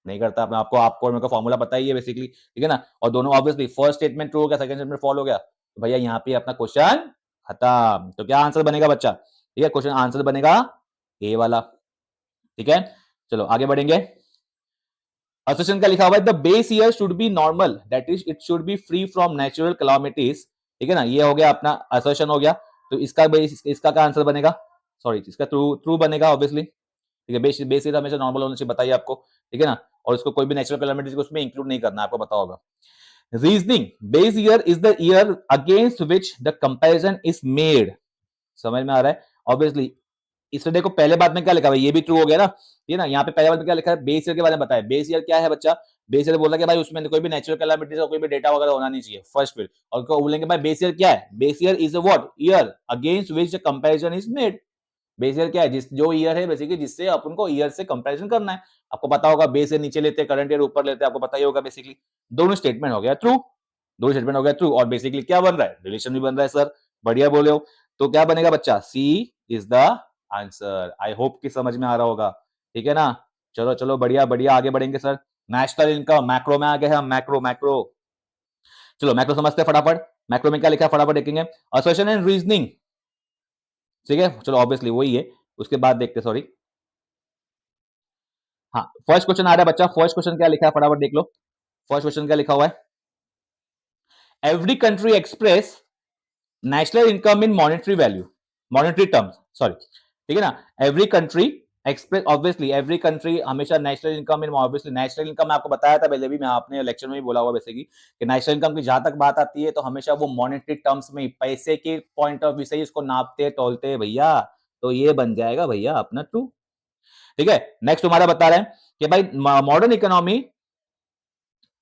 नहीं करता। अपना आपको आपको मेरे को फॉर्मूला पता ही है बेसिकली, ठीक है ना। और दोनों ऑब्वियसली फर्स्ट स्टेटमेंट ट्रू हो गया, सेकंड स्टेटमेंट फॉल हो गया, तो भैया यहाँ पे अपना क्वेश्चन खत्म। तो क्या आंसर बनेगा बच्चा, ठीक है, क्वेश्चन आंसर बनेगा ए वाला, ठीक है। चलो आगे बढ़ेंगे। असर्शन क्या लिखा हुआ है, the base year should be normal, that is it should be free from natural calamities, ठीक है ना। ये हो गया अपना असर्शन हो गया। तो इसका बेस, इसका क्या आंसर बनेगा, सॉरी इसका ट्रू ट्रू बनेगा ऑब्वियसली, ठीक है। बेस बेस ईयर हमेशा नॉर्मल होना चाहिए, बताइए आपको, ठीक है ना। और इसको कोई भी नेचुरल कैलामिटीज को उसमें इंक्लूड नहीं करना, आपको पता होगा। Reasoning, base year is the year against which the comparison is made, समझ में आ रहा है ऑब्वियसली। इसमें देखो पहले बात में क्या लिखा है, ये भी ट्रू हो गया ना, ये ना। यहाँ पे पहले बात में क्या लिखा है, बेस ईयर के बारे में बताया। बेस ईयर क्या है बच्चा, बेस ईयर बोल रहा है कि भाई उसमें कोई भी नेचुरल कैलामिटीज और कोई भी डेटा वगैरह होना नहीं चाहिए, फर्स्ट फिर। और क्या बोलेंगे भाई, बेस ईयर क्या है, base year is what, year against which the comparison is made. Base year क्या है, जिस जो ईयर है बेसिकली जिससे अपन को ईयर से कंपैरिजन करना है। आपको पता होगा बेस ईयर नीचे लेते हैं, करंट ईयर ऊपर लेते हैं, आपको पता ही होगा बेसिकली। दोनों स्टेटमेंट हो गया ट्रू, दोनों स्टेटमेंट हो गया ट्रू। और बेसिकली क्या बन रहा है, रिलेशन भी बन रहा है सर, बढ़िया बोले हो। तो क्या बनेगा बच्चा, C is the answer. I hope कि समझ में आ रहा होगा, ठीक है ना। चलो चलो बढ़िया बढ़िया, आगे बढ़ेंगे सर। नेशनल इनकम, मैक्रो में आ गए हम, मैक्रो मैक्रो। चलो मैक्रो समझते हैं फटाफट। मैक्रो में क्या लिखा है फटाफट देखेंगे। असर्शन एंड रीजनिंग, ठीक है, चलो ऑब्वियसली वही है। उसके बाद देखते, सॉरी, हाँ फर्स्ट क्वेश्चन आ रहा है बच्चा। फर्स्ट क्वेश्चन क्या लिखा है फटाफट देख लो। फर्स्ट क्वेश्चन क्या लिखा हुआ है, every country express national income in monetary value, monetary terms, sorry, ठीक है ना। Every country express, obviously every country हमेशा national income in, obviously national income आपको बताया था पहले भी, मैं आपने लेक्चर में भी बोला हुआ बेसिकली कि नेशनल इनकम की जहां तक बात आती है तो हमेशा वो मॉनेटरी टर्म्स में, पैसे के पॉइंट ऑफ व्यू से ही इसको नापते तोलते हैं भैया। तो ये बन जाएगा भैया अपना ट्रू, ठीक है। नेक्स्ट हमारा बता रहे हैं कि भाई modern economy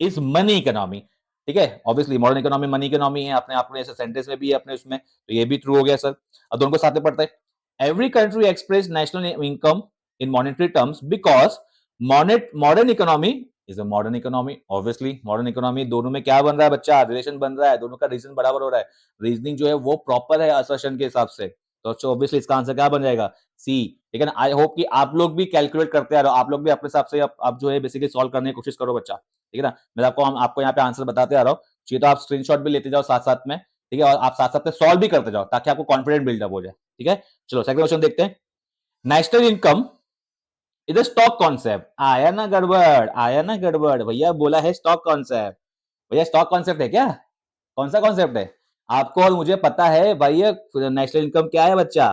is money economy, ठीक है। Obviously modern economy money economy है, अपने अपने ऐसे सेंटेंस में भी है अपने उसमें, तो ये भी ट्रू हो गया सर। अब दोनों को साथ में पढ़ते हैं। Every country express national income in monetary terms because modern economy is a modern economy. Obviously modern economy, दोनों में क्या बन रहा है बच्चा, रिलेशन बन रहा है, दोनों का रीजन बराबर हो रहा है। रीजनिंग जो है वो प्रॉपर है असर्शन के हिसाब से, तो ऑब्वियसली इसका आंसर क्या बन जाएगा, सी, ठीक है ना। आई होप कि आप लोग भी कैलकुलेट करते आ रहे हो, आप लोग भी अपने हिसाब से आप जो है बेसिकली सॉल्व करने की कोशिश करो बच्चा, ठीक है ना। मैं आपको यहाँ पे आंसर बताते आ रहा हूँ, चाहिए तो आप स्क्रीनशॉट भी लेते जाओ साथ साथ में, ठीक है। और आप साथ साथ में सॉल्व भी करते जाओ ताकि आपको कॉन्फिडेंट बिल्डअप हो जाए, ठीक है। चलो सेकंड क्वेश्चन देखते हैं। National income is a stock concept, आया ना गड़बड़, आया ना गड़बड़ भैया, बोला है स्टॉक कॉन्सेप्ट। भैया स्टॉक कॉन्सेप्ट है क्या, कौन सा कॉन्सेप्ट है, आपको और मुझे पता है भाई। नेशनल इनकम क्या है बच्चा,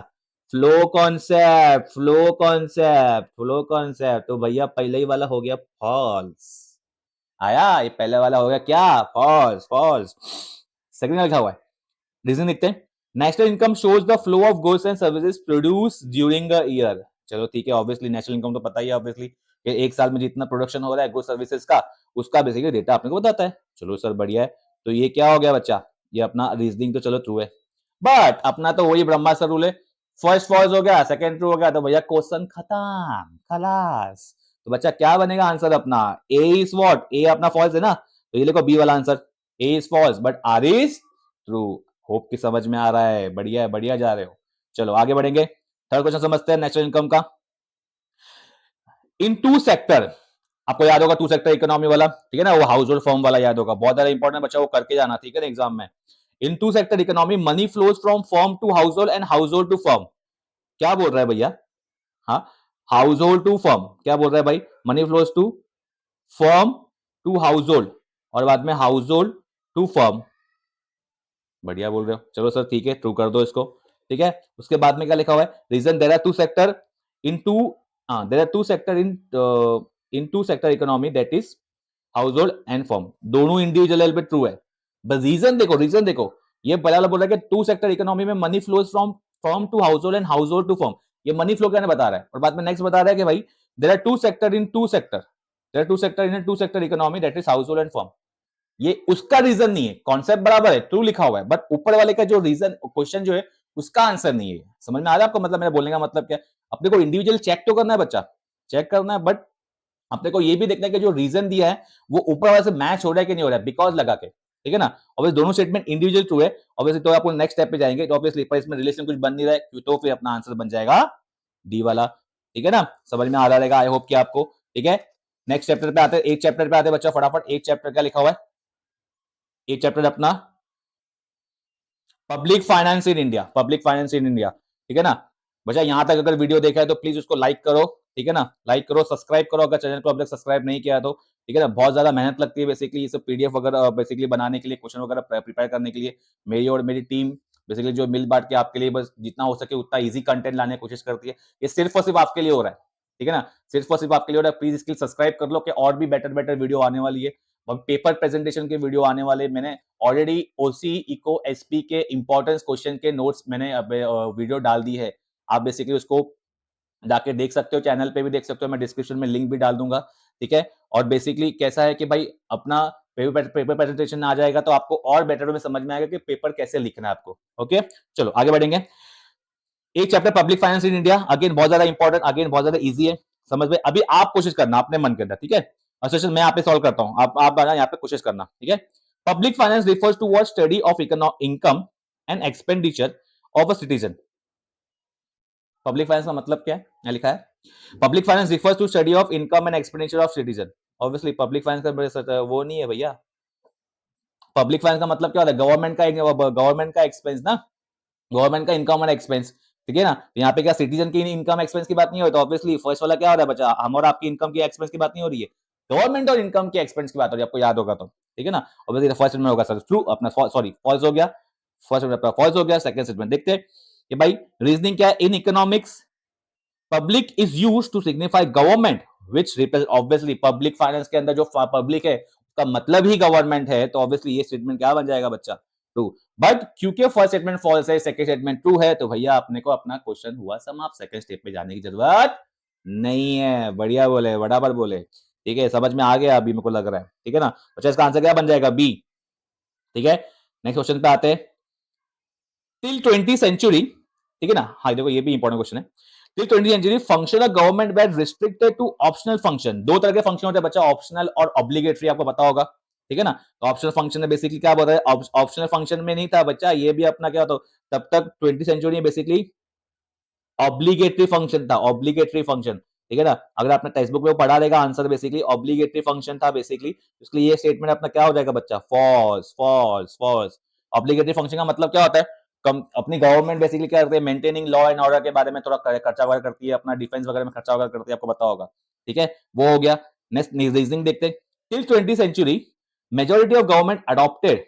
flow concept, flow concept, flow concept. तो भैया पहले ही वाला हो गया फॉल्स, आया ये पहले वाला हो गया क्या, फॉल्स फॉल्स। सेकंड लिखा हुआ है, रीजन लिखते हैं। National income shows the flow of goods and services produce during a year. चलो ठीक है, ऑब्वियसली नेशनल इनकम तो पता ही है ऑब्वियसली कि एक साल में जितना प्रोडक्शन हो रहा है गुड्स सर्विसेज का, उसका बेसिकली डेटा आपने को बताता है। चलो सर बढ़िया है। तो ये क्या हो गया बच्चा, ये अपना रीजनिंग तो चलो ट्रू है, बट अपना तो वही ब्रह्मास्त्र रूल है। फर्स्ट फॉल्स हो गया, सेकंड ट्रू हो गया, तो भैया क्वेश्चन खत्म, खलास। तो बच्चा क्या बनेगा आंसर अपना, ए इज व्हाट, ए अपना फॉल्स है ना, तो ये लिखो बी वाला answer, A is false but R is true. Hope की समझ में आ रहा है, बढ़िया है, बढ़िया जा रहे हो। चलो आगे बढ़ेंगे, थर्ड क्वेश्चन समझते हैं नेशनल इनकम का। इन टू सेक्टर, आपको याद होगा टू सेक्टर इकोनॉमी वाला, ठीक है ना, वो हाउस होल्ड फॉर्म वाला याद होगा, बहुत ज्यादा इंपॉर्टेंट बच्चा, वो करके जाना, ठीक है ना एग्जाम में। In two sector economy money flows from firm to household and household to firm, क्या बोल रहा है भैया, हाँ, हाउस होल्ड टू फर्म, क्या बोल रहा है भाई, money flows to firm to household, और बाद में हाउस होल्ड टू फर्म, बढ़िया बोल रहे हो। चलो सर ठीक है, ट्रू कर दो इसको, ठीक है। उसके बाद में क्या लिखा हुआ है, reason there are two sector in two, there are two sector in two sector economy that is household and firm, दोनों इंडिविजुअल लेवल पे ट्रू है। बस रीजन देखो, रीजन देखो, ये पहला वाला बोल रहा है कि टू सेक्टर इकोनॉमी में money flows from firm to household and household to firm, ये मनी फ्लो कहने बता रहा है। और बाद में नेक्स्ट बता रहा है कि भाई there are two sector in two sector, there are two sector in two sector economy that is household and firm, ये उसका रीजन नहीं है, कॉन्सेप्ट बराबर है, ट्रू लिखा हुआ है, बट ऊपर वाले का जो रीजन क्वेश्चन जो है उसका आंसर नहीं है। समझ में आ रहा है आपको, मतलब मेरे बोलने का मतलब क्या, अपने को इंडिविजुअल चेक तो करना है बच्चा, चेक करना है, बट अपने को ये भी देखना है कि जो रीजन दिया है वो ऊपर वाले से मैच हो रहा है कि नहीं हो रहा है, बिकॉज लगा के, ठीक है ना। ऑब्वियसली दोनों स्टेटमेंट इंडिविजुअल ट्रू है ऑब्वियसली, तो आपको नेक्स्ट स्टेप पे जाएंगे तो ऑब्वियसली पर इसमें रिलेशन कुछ बन नहीं रहा है, तो फिर अपना आंसर बन जाएगा डी वाला, ठीक है ना, समझ में आ रहा रहेगा आई होप कि आपको, ठीक है। नेक्स्ट चैप्टर पे आते हैं, एक चैप्टर पे आते हैं बच्चा फटाफट। एक चैप्टर क्या लिखा हुआ है, एक चैप्टर अपना public finance in India, public finance in India, ठीक है ना। बच्चा यहां तक अगर वीडियो देखा है तो प्लीज उसको लाइक करो, ठीक है ना, लाइक करो, सब्सक्राइब करो अगर चैनल को अब तक सब्सक्राइब नहीं किया तो, ठीक है ना। बहुत ज्यादा मेहनत लगती है बेसिकली ये सब पीडीएफ वगैरह बेसिकली बनाने के लिए, क्वेश्चन वगैरह प्रिपेयर करने के लिए। मेरी और मेरी टीम बेसिकली जो मिल बांट के आपके लिए बस जितना हो सके उतना इजी कंटेंट लाने की कोशिश करती है। ये सिर्फ और सिर्फ आपके लिए हो रहा है, ठीक है ना, सिर्फ और सिर्फ आपके लिए हो रहा है। प्लीज इसके लिए सब्सक्राइब कर लो कि और भी बेटर बेटर वीडियो आने वाली है, पेपर प्रेजेंटेशन के वीडियो आने वाले। मैंने ऑलरेडी ओसी इको एसपी के इंपॉर्टेंस क्वेश्चन के नोट्स मैंने वीडियो डाल दी है, आप बेसिकली उसको जाके देख सकते हो, चैनल पे भी देख सकते हो, मैं डिस्क्रिप्शन में लिंक भी डाल दूंगा, ठीक है। और बेसिकली कैसा है कि भाई अपना पेपर प्रेजेंटेशन आ जाएगा तो आपको और बेटर में समझ में आएगा कि पेपर कैसे लिखना है आपको। ओके चलो आगे बढ़ेंगे। एक chapter public finance in India, again बहुत ज्यादा इंपॉर्टेंट, अगेन बहुत ज्यादा इजी है समझ में। अभी आप कोशिश करना अपने मन के अंदर, ठीक है, क्वेश्चन मैं यहाँ पे सॉल्व करता हूँ, आप यहाँ पे कोशिश करना, ठीक है। Public finance refers to what study of income and expenditure of a citizen. Public finance का मतलब क्या है, यहाँ लिखा है public finance refers to study of income and expenditure of citizen. Obviously public finance का वो नहीं है भैया, पब्लिक फाइनेंस का मतलब क्या होता है, गवर्नमेंट का एक्सपेंस ना, गवर्नमेंट का इनकम और एक्सपेंस, ठीक है ना। यहाँ पे क्या सिटीजन की इनकम एक्सपेंस की बात नहीं हो, तो ऑब्वियसली फर्स्ट वाला क्या हो रहा है बच्चा, हम और आपकी इनकम की एक्सपेंस की बात नहीं हो रही है, गवर्नमेंट और इनकम की एक्सपेंस की बात हो रही है, आपको याद होगा तो, ठीक है ना। ऑब्वियसली फर्स्ट में होगा सर ट्रू अपना, सॉरी फॉल्स हो गया, फर्स्ट में अपना फॉल्स हो गया। सेकंड स्टेटमेंट देखते हैं कि भाई रीजनिंग क्या है, in economics public is used to signify government which represent, obviously public finance के अंदर जो पब्लिक है उसका मतलब ही गवर्नमेंट है, तो ऑब्वियसली ये स्टेटमेंट क्या बन जाएगा बच्चा, ट्रू। बट क्योंकि फर्स्ट स्टेटमेंट फॉल्स है, सेकंड स्टेटमेंट ट्रू है, तो भैया अपने को अपना क्वेश्चन हुआ समाप्त, सेकंड स्टेप पे जाने की जरूरत नहीं है। बढ़िया बोले, बराबर बोले, ठीक है, समझ में आ गया अभी मेरे को लग रहा है, ठीक है ना। अच्छा इसका आंसर क्या बन जाएगा, बी, ठीक है। नेक्स्ट क्वेश्चन पे आते हैं, टिल 20th सेंचुरी, ठीक है ना, हाँ देखो ये भी इंपॉर्टेंट क्वेश्चन है। Till 20th century function of government were restricted to optional function. दो तरह के फंक्शन होते हैं बच्चा, ऑप्शनल और ऑब्लिगेटरी, आपको पता होगा, ठीक है ना। तो ऑप्शनल फंक्शन में बेसिकली क्या बोल रहा है, ऑप्शनल फंक्शन में नहीं था बच्चा, ये भी अपना क्या होता, तब तक 20th सेंचुरी में बेसिकली ऑब्लिगेटरी फंक्शन था, ऑब्लिगेटरी फंक्शन, ठीक है ना। अगर आपने टेक्स्ट बुक में पढ़ा रहेगा आंसर बेसिकली ऑब्लिगेटरी फंक्शन था बेसिकली, इसलिए ये स्टेटमेंट अपना क्या हो जाएगा बच्चा, false false false. Obligatory function का मतलब क्या होता है, कम अपनी गवर्नमेंट बेसिकली क्या करती है, मेंटेनिंग लॉ एंड ऑर्डर के बारे में थोड़ा खर्चा वगैरह करती है, अपना डिफेंस वगैरह में खर्चा वगैरह करती है, आपको पता होगा, ठीक है, वो हो गया। नेक्स्ट रीजनिंग देखते हैं, till 20th century majority of government adopted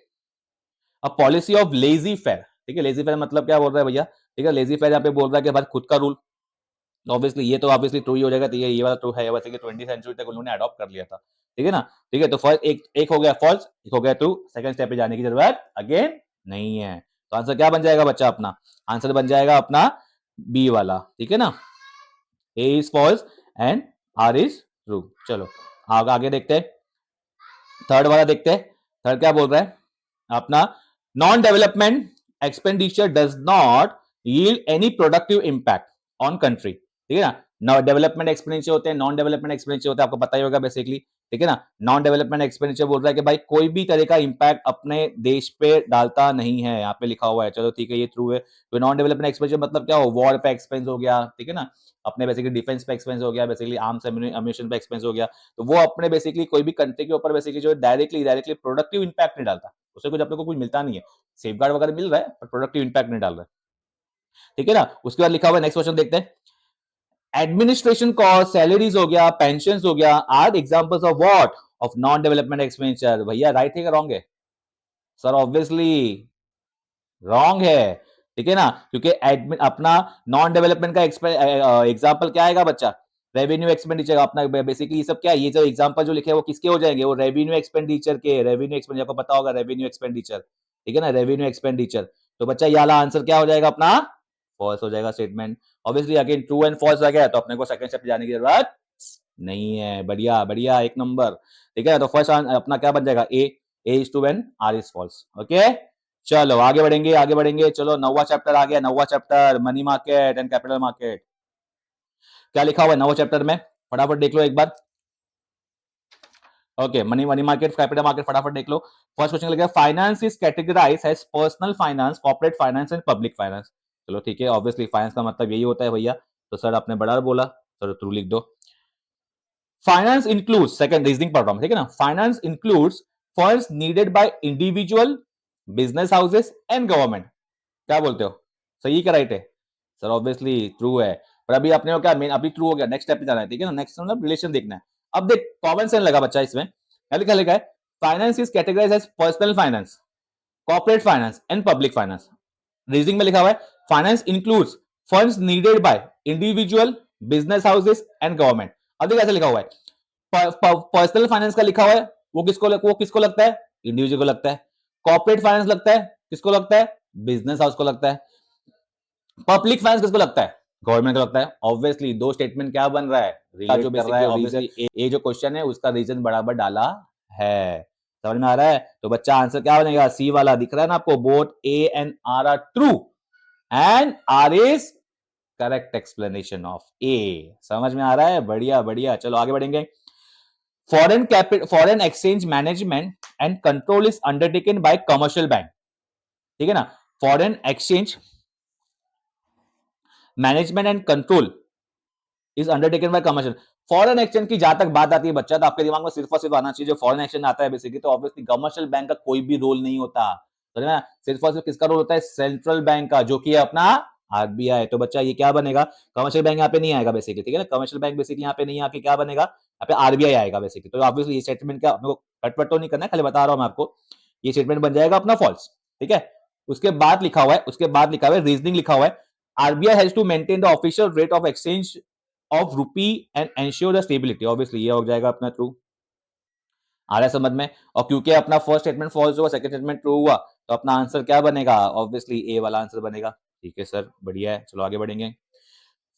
a policy of laissez faire, ठीक है, लेजी फेयर मतलब क्या बोल रहा है भैया, ठीक है, लेजी फेयर यहाँ पे बोल रहा है कि भाई खुद का रूल, ऑब्वियसली ये तो ऑब्वियसली ट्रू ही हो जाएगा, तो ये वाला ट्रू है, वैसे कि 20th सेंचुरी तक उन्होंने अडॉप्ट कर लिया था, ठीक है ना। ठीक है, तो फर्स्ट एक हो गया फॉल्स, एक हो गया ट्रू, सेकंड स्टेप पे जाने की जरूरत अगेन नहीं है। तो आंसर क्या बन जाएगा बच्चा अपना, आंसर बन जाएगा अपना बी वाला, ठीक है ना, A is false and R is true. चलो आगे देखते हैं, थर्ड वाला देखते हैं, थर्ड क्या बोल रहा है अपना, non development expenditure does not yield any productive impact on country, ठीक है ना। डेवलपमेंट एक्सपेंडिचर होते हैं, नॉन डेवलपमेंट एक्सपेंडिचर होता है, आपको पता ही होगा बेसिकली, ठीक है ना। नॉन डेवलपमेंट एक्सपेंडिचर बोल रहा है कि भाई कोई भी तरह का इंपैक्ट अपने देश पे डालता नहीं है, यहाँ पे लिखा हुआ है, चलो ठीक है ये ट्रू है। तो नॉन डेवलपमेंट एक्सपेंडिचर मतलब क्या हो, वॉर पे एक्सपेंस हो गया, ठीक है ना, अपने बेसिकली डिफेंस पे एक्सपेंस हो गया, बेसिकली आर्म्स एम्यूनिशन पे एक्सपेंस हो गया, तो वो अपने बेसिकली कोई भी कंट्री के ऊपर बेसिकली जो डायरेक्टली प्रोडक्टिव इंपैक्ट नहीं डालता, उससे कुछ अपने को कुछ मिलता नहीं है, सेफ गार्ड वगैरह मिल रहा है पर प्रोडक्टिव इंपैक्ट नहीं डाल रहा है, ठीक है ना। उसके बाद लिखा हुआ नेक्स्ट क्वेश्चन देखते हैं, एडमिनिस्ट्रेशन कॉस्ट, सैलरीज हो गया, पेंशन हो गया, R examples of what, of non development expenditure. भैया राइट है कि रॉन्ग है सर, ऑब्वियसली रॉन्ग है, ठीक है ना, क्योंकि एडमिन अपना नॉन डेवलपमेंट का एग्जांपल क्या आएगा बच्चा, रेवेन्यू एक्सपेंडिचर अपना, बेसिकली ये सब क्या है, ये जो एग्जांपल जो लिखे हैं वो किसके हो जाएंगे, वो रेवेन्यू एक्सपेंडिचर के, रेवेन्यू एक्सपेंडिचर को पता होगा, रेवेन्यू एक्सपेंडिचर, ठीक है ना, रेवेन्यू एक्सपेंडिचर। तो बच्चा ये वाला आंसर क्या हो जाएगा अपना, फॉल्स हो जाएगा statement. Obviously again true and false आ गया, तो अपने को सेकंड स्टेप जाने की जरूरत नहीं है, बढ़िया बढ़िया एक नंबर, ठीक है। तो फर्स्ट अपना क्या बन जाएगा, A is true and R is false, okay. चलो आगे बढ़ेंगे आगे बढ़ेंगे, चलो नौवां चैप्टर आ गया, नौवां chapter money market and capital market. क्या लिखा हुआ है नौवां चैप्टर में, फटाफट देख लो एक बार। Okay money money market capital market फटाफट देख लो। फर्स्ट क्वेश्चन लगा, finance is categorized as personal finance, corporate finance and public finance. चलो ठीक है, ऑब्वियसली फाइनेंस का मतलब यही होता है भैया तो सर आपने बड़ा बोला, सर ट्रू लिख दो। फाइनेंस इंक्लूड्स, सेकंड रीजनिंग पढ़ रहा हूं, ठीक है ना, finance includes funds needed by individual, business houses and government. क्या बोलते हो, सही क्या राइट है? सर ऑब्वियसली ट्रू है, पर अभी अपने को क्या मेन अभी ट्रू हो गया, नेक्स्ट स्टेप पे जाना है, ठीक है ना, नेक्स्ट मतलब रिलेशन देखना है। अब देख कॉमन सेंस लगा बच्चा इसमें, लिखा लिखा है finance is categorized as personal finance, corporate finance and public finance. Reasoning में लिखा हुआ है finance includes funds needed by individual, business houses and government. अब देखिए ऐसे लिखा हुआ है, पर्सनल फाइनेंस का लिखा हुआ है, वो किसको लगता है, इंडिविजुअल को लगता है। कॉर्पोरेट फाइनेंस लगता है, किसको लगता है, बिजनेस हाउस को लगता है। पब्लिक फाइनेंस किसको लगता है, गवर्नमेंट को लगता है। ऑब्वियसली दो स्टेटमेंट क्या बन रहा है, रिलेट कर रहा है। ऑब्वियसली ये जो क्वेश्चन है उसका रीजन बराबर डाला है, समझ में आ रहा है? तो बच्चा आंसर क्या बनेगा, सी वाला दिख रहा है ना आपको, both A and R are true and R is correct explanation of A. समझ में आ रहा है? बढ़िया बढ़िया, चलो आगे बढ़ेंगे। Foreign exchange management and control is undertaken by commercial bank, ठीक है ना। Foreign exchange management and control is undertaken by commercial. Foreign exchange की जहां तक बात आती है बच्चा, तो आपके दिमाग में सिर्फ और सिर्फ आना चाहिए जो फॉरेन एक्सचेंज आता है बेसिकली, तो ऑब्वियसली कमर्शियल बैंक का कोई भी रोल नहीं होता, समझ ना। सिर्फ और सिर्फ किसका रोल होता है, सेंट्रल बैंक का, जो कि है अपना आरबीआई। तो बच्चा ये क्या बनेगा, कमर्शियल बैंक यहाँ पे नहीं आएगा बेसिकली, ठीक है ना, कमर्शियल बैंक बेसिकली यहाँ पे नहीं आके क्या बनेगा, यहाँ पे आरबीआई आएगा बेसिकली। तो ऑब्वियसली ये स्टेटमेंट क्या अपने को कटपट तो नहीं करना है, खाली बता रहा हूँ मैं आपको, ये स्टेटमेंट बन जाएगा अपना फॉल्स, ठीक है। उसके बाद लिखा हुआ है, उसके बाद लिखा हुआ है, रीजनिंग लिखा हुआ है, RBI has to maintain the official rate of exchange of rupee and ensure the stability. Obviously ये हो जाएगा अपना ट्रू, आ रहा है समझ में। और क्योंकि अपना फर्स्ट स्टेटमेंट फॉल्स हुआ, सेकंड स्टेटमेंट ट्रू हुआ, तो अपना आंसर क्या बनेगा, ऑब्वियसली ए वाला आंसर बनेगा। ठीक है सर, बढ़िया है, चलो आगे बढ़ेंगे।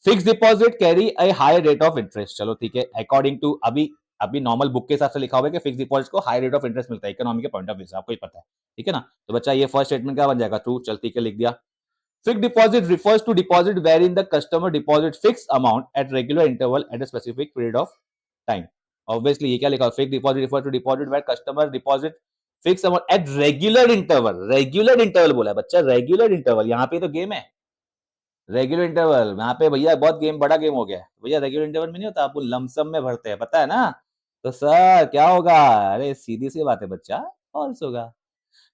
Fix deposit carry A high rate of interest, चलो ठीक है, अकॉर्डिंग टू अभी अभी नॉर्मल बुक के हिसाब से लिखा हुआ है कि फिक्स डिपॉजिट को हाई रेट ऑफ इंटरेस्ट मिलता है इकोनॉमी के पॉइंट ऑफ व्यू से, आपको ही पता है, ठीक है ना। तो बच्चा ये फर्स्ट स्टेटमेंट क्या बन जाएगा, ट्रू, चल ठीक है लिख दिया। Fixed deposit refers to deposit wherein the customer deposit fixed amount at regular interval at a specific period of time. Obviously ये क्या लिखा है, fixed deposit refers to deposit where customer deposit fixed amount at regular interval, regular interval बोला है बच्चा, regular interval, यहाँ पे तो गेम है रेगुलर इंटरवल, यहाँ पे भैया बहुत गेम, बड़ा गेम हो गया है भैया। रेगुलर इंटरवल में नहीं होता, आप लमसम में भरते हैं, पता है ना। तो सर क्या होगा, अरे सीधी सी बात है बच्चा, फॉल्स होगा।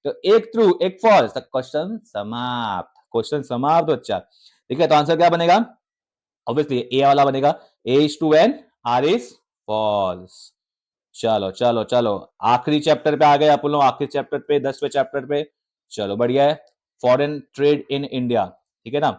तो एक ट्रू एक फॉल्स, क्वेश्चन समाप्त, क्वेश्चन समाप्त बच्चा, ठीक है। तो आंसर क्या बनेगा, ऑब्वियसली ए वाला बनेगा, A is true and, R is false. चलो चलो चलो, आखिरी चैप्टर पे आ गए आप लोग, आखिरी चैप्टर पे, 10वें चैप्टर पे, चलो बढ़िया है। फॉरेन ट्रेड इन इंडिया, ठीक है ना।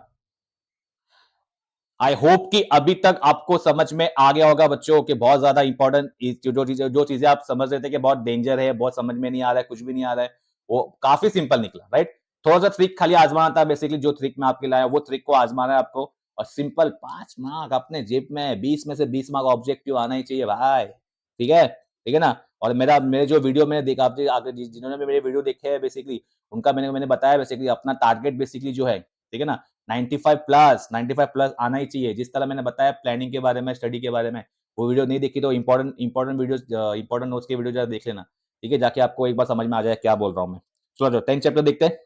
आई होप कि अभी तक आपको समझ में आ गया होगा बच्चों कि बहुत ज्यादा इंपॉर्टेंट जो चीजें आप समझ रहे थे कि बहुत डेंजर है, बहुत समझ में नहीं आ रहा है, कुछ भी नहीं आ रहा है, वो काफी सिंपल निकला, राइट। थोड़ा सा ट्रिक खाली आजमाना था बेसिकली, जो ट्रिक मैं आपके लाया वो ट्रिक को आजमाना है आपको, और सिंपल 5 मार्क अपने जेब में, 20 में से 20 मार्क ऑब्जेक्टिव आना ही चाहिए भाई, ठीक है ना। और मेरे जो वीडियो मैंने देखा, आप जिन्होंने मेरे वीडियो देखे हैं बेसिकली, उनका मैंने बताया बेसिकली अपना टारगेट बेसिकली जो है, ठीक है ना, 95 प्लस आना ही चाहिए। जिस तरह मैंने बताया प्लानिंग के बारे में, स्टडी के बारे में, वो वीडियो नहीं देखी तो इंपॉर्टेंट वीडियोस, इंपॉर्टेंट नोट्स के वीडियो जरा देख लेना, ठीक है, जाके आपको एक बार समझ में आ जाए क्या बोल रहा हूं मैं। चलो 10th चैप्टर देखते हैं।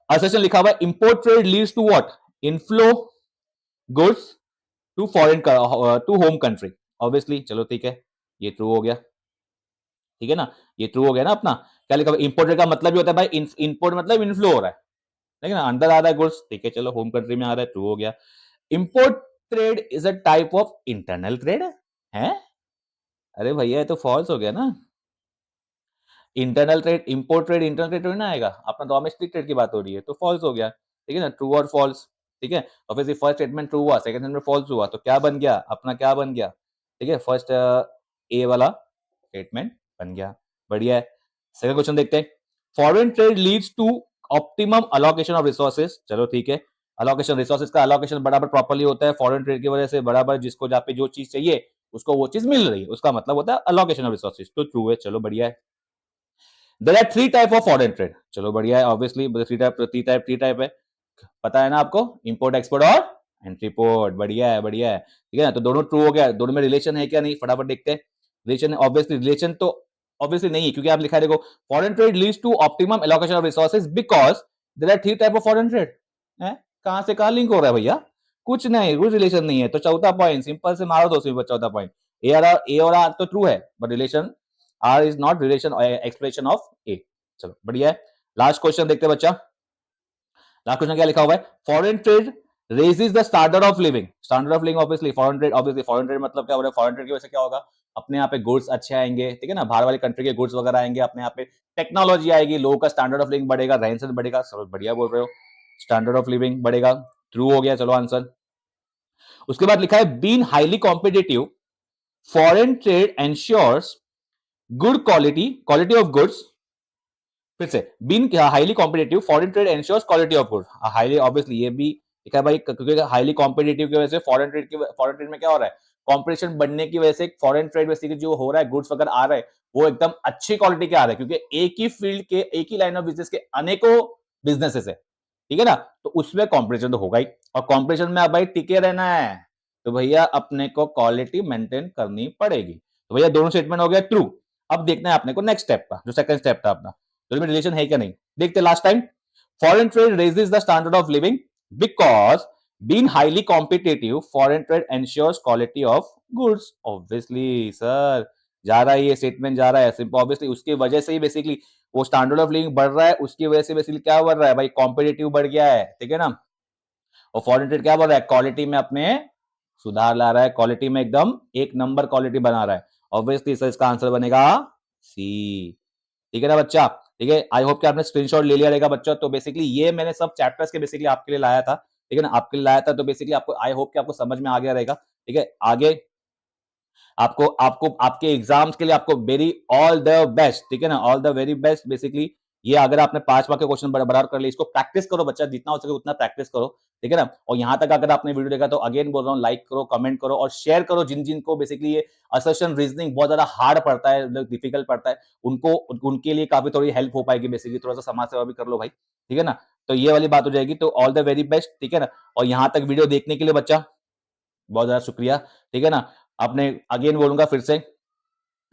असर्शन लिखा हुआ है, import trade leads to what, inflow goods to foreign, to home country. Obviously चलो ठीक है, ये ट्रू हो गया, ठीक है ना, ये ट्रू हो गया ना अपना। क्या लिखा हुआ, इंपोर्टेड का मतलब ये होता है भाई, इंपोर्ट मतलब इनफ्लो हो रहा है, ठीक है ना, अंदर आ रहा है गुड्स, ठीक है, चलो होम कंट्री में आ रहा है, ट्रू हो गया। Import trade is a type of internal trade है, अरे भैया ये तो फॉल्स हो गया ना। Internal trade, import trade internal trade ना आएगा, अपना डोमेस्टिक ट्रेड की बात हो रही है, तो फॉल्स हो गया, ठीक है ना, ट्रू और फॉल्स, ठीक है। और फिर फर्स्ट स्टेटमेंट ट्रू हुआ, सेकंड स्टेटमेंट फॉल्स हुआ, तो क्या बन गया अपना, क्या बन गया, ठीक है, फर्स्ट ए वाला स्टेटमेंट बन गया, बढ़िया है। सेकंड क्वेश्चन देखते हैं, foreign trade leads to optimum allocation of resources, चलो ठीक है, अलोकेशन रिसोर्सेज का अलोकेशन बराबर प्रॉपर्ली होता है फॉरेन ट्रेड की वजह से, बराबर जिसको जहाँ पे जो चीज चाहिए उसको वो चीज मिल रही है, उसका मतलब होता है अलोकेशन ऑफ रिसोर्सेज, तो ट्रू है, चलो बढ़िया है। There are 3 type of foreign trade, चलो बढ़िया है, ऑब्वियसली थ्री टाइप है, पता है ना आपको, इंपोर्ट एक्सपोर्ट और एंट्रीपोर्ट, बढ़िया है बढ़िया है, ठीक है ना। तो दोनों ट्रू हो गया, दोनों में रिलेशन है क्या, नहीं, फटाफट देखते हैं। रिलेशन, ऑब्वियसली रिलेशन तो ऑब्वियसली नहीं है, क्योंकि आप लिखा है देखो, foreign trade leads to optimum allocation of resources because there are 3 type of foreign trade है, कहां से कहां लिंक हो रहा है भैया, कुछ नहीं, कुछ रिलेशन नहीं है। तो चौथा पॉइंट सिंपल से मारो दोस्तों पर चौथा पॉइंट, ए और आर तो ट्रू है but relation R is not relation expression of A. चलो बढ़िया है। लास्ट क्वेश्चन देखते हैं बच्चा। लास्ट क्वेश्चन क्या लिखा हुआ है, foreign trade raises the standard of living. Standard of living obviously foreign trade मतलब क्या हो रहा है, फॉरेन ट्रेड की वजह से क्या होगा, अपने यहाँ पे गुड्स अच्छे आएंगे, ठीक है ना, बाहर वाली कंट्री के गुड्स वगैरह आएंगे, अपने यहाँ पे टेक्नोलॉजी आएगी, लोगों का स्टैंडर्ड ऑफ लिविंग बढ़ेगा, रहन सहन बढ़ेगा। सब बढ़िया बोल रहे हो, स्टैंडर्ड ऑफ लिविंग बढ़ेगा, ट्रू हो गया। चलो आंसर। उसके बाद लिखा है being highly competitive foreign trade ensures good quality of goods. फिर से being highly competitive foreign trade ensures quality of good. Highly obviously ये भी लिखा है भाई, क्योंकि हाईली कॉम्पिटिटिव की वजह से फॉरेन ट्रेड में क्या हो रहा है, कंपटीशन बढ़ने की वजह से फॉरेन ट्रेड बेसिकली जो हो रहा है, गुड्स वगैरह आ रहे हैं वो एकदम अच्छी क्वालिटी के आ रहे हैं, क्योंकि एक ही फील्ड के एक ही लाइन ऑफ बिजनेस के अनेकों बिजनेसेस है, ठीक है ना, तो उसमें कंपटीशन तो होगा ही, और कंपटीशन में अब भाई टिके रहना है तो भैया अपने को क्वालिटी मेंटेन करनी पड़ेगी। तो भैया दोनों स्टेटमेंट हो गया ट्रू। अब देखना है अपने को नेक्स्ट स्टेप का, जो सेकंड स्टेप था अपना, दोनों में रिलेशन है क्या नहीं देखते। Last time foreign trade raises the standard of living because being highly competitive foreign trade ensures quality of goods. Obviously sir जा रहा है, ये स्टेटमेंट जा रहा है सिंपल, ऑब्वियसली उसकी वजह से ही बेसिकली वो स्टैंडर्ड ऑफ लिविंग बढ़ रहा है, उसकी वजह से बेसिकली क्या बढ़ रहा है भाई, कॉम्पिटिटिव बढ़ गया है, ठीक है ना। और फॉरेन ट्रेड क्या बढ़ रहा है, क्वालिटी में अपने सुधार ला रहा है, क्वालिटी में एकदम एक नंबर क्वालिटी बना रहा है। ऑब्वियसली सर इसका आंसर बनेगा सी, ठीक है ना बच्चा। ठीक है, आई होप कि आपने स्क्रीनशॉट ले लिया रहेगा बच्चा। तो बेसिकली ये मैंने सब चैप्टर्स के बेसिकली आपके लिए लाया था, ठीक है ना, आपके लिए लाया था, तो बेसिकली आपको आई होप कि आपको समझ में आ गया रहेगा, ठीक है। आगे आपको आपको आपके एग्जाम्स के लिए आपको वेरी ऑल द बेस्ट, ठीक है ना, all the very best. Basically ये अगर आपने 5 मार्क के क्वेश्चन बराबर कर लिए, इसको प्रैक्टिस करो बच्चा, जितना हो सके उतना प्रैक्टिस करो, ठीक है ना। और यहां तक अगर आपने वीडियो देखा तो अगेन बोल रहा हूं, लाइक करो, कमेंट करो और शेयर करो, जिन जिन को बेसिकली ये असर्शन रीजनिंग बहुत ज्यादा हार्ड पड़ता है, डिफिकल्ट पड़ता है, उनको उनके लिए काफी थोड़ी हेल्प हो पाएगी, बेसिकली थोड़ा सा समाज सेवा भी कर लो भाई, ठीक है ना। तो ये वाली बात हो जाएगी, तो ऑल द वेरी बेस्ट, ठीक है ना। और यहां तक वीडियो देखने के लिए बच्चा बहुत ज्यादा शुक्रिया, ठीक है ना। आपने अगेन बोलूंगा फिर से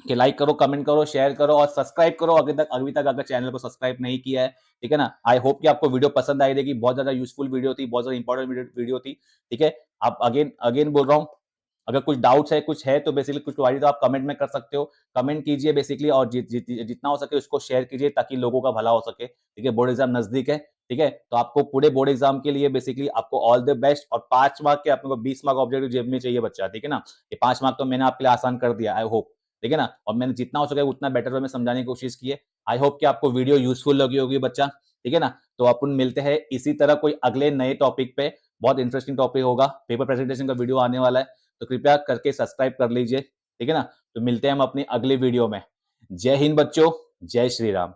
कि लाइक करो, कमेंट करो, शेयर करो और सब्सक्राइब करो अभी तक अगर चैनल को सब्सक्राइब नहीं किया है, ठीक है ना। आई होप कि आपको वीडियो पसंद आई रहेगी, बहुत ज्यादा यूजफुल वीडियो थी, बहुत ज्यादा इंपॉर्टेंट वीडियो थी, ठीक है। आप अगेन अगेन बोल रहा हूँ, अगर कुछ डाउट्स है, कुछ है तो बेसिकली कुछ क्वारी तो आप कमेंट में कर सकते हो, कमेंट कीजिए बेसिकली, और जितना हो सके उसको शेयर कीजिए ताकि लोगों का भला हो सके, ठीक है। बोर्ड एग्जाम नजदीक है, ठीक है, तो आपको पूरे बोर्ड एग्जाम के लिए बेसिकली आपको ऑल द बेस्ट। और 5 मार्क के आपको 20 मार्क ऑब्जेक्टिव जेब में चाहिए बच्चा, ठीक है ना। ये 5 मार्क तो मैंने आपके लिए आसान कर दिया, आई होप, ठीक है ना। और मैंने जितना हो सके उतना बेटर वे में समझाने की कोशिश की है। आई होप कि आपको वीडियो यूजफुल लगी होगी बच्चा, ठीक है ना। तो अपन मिलते हैं इसी तरह कोई अगले नए टॉपिक पे, बहुत इंटरेस्टिंग टॉपिक होगा, पेपर प्रेजेंटेशन का वीडियो आने वाला है, तो कृपया करके सब्सक्राइब कर लीजिए, ठीक है ना। तो मिलते हैं हम अपनी अगली वीडियो में। जय हिंद बच्चों, जय श्री राम।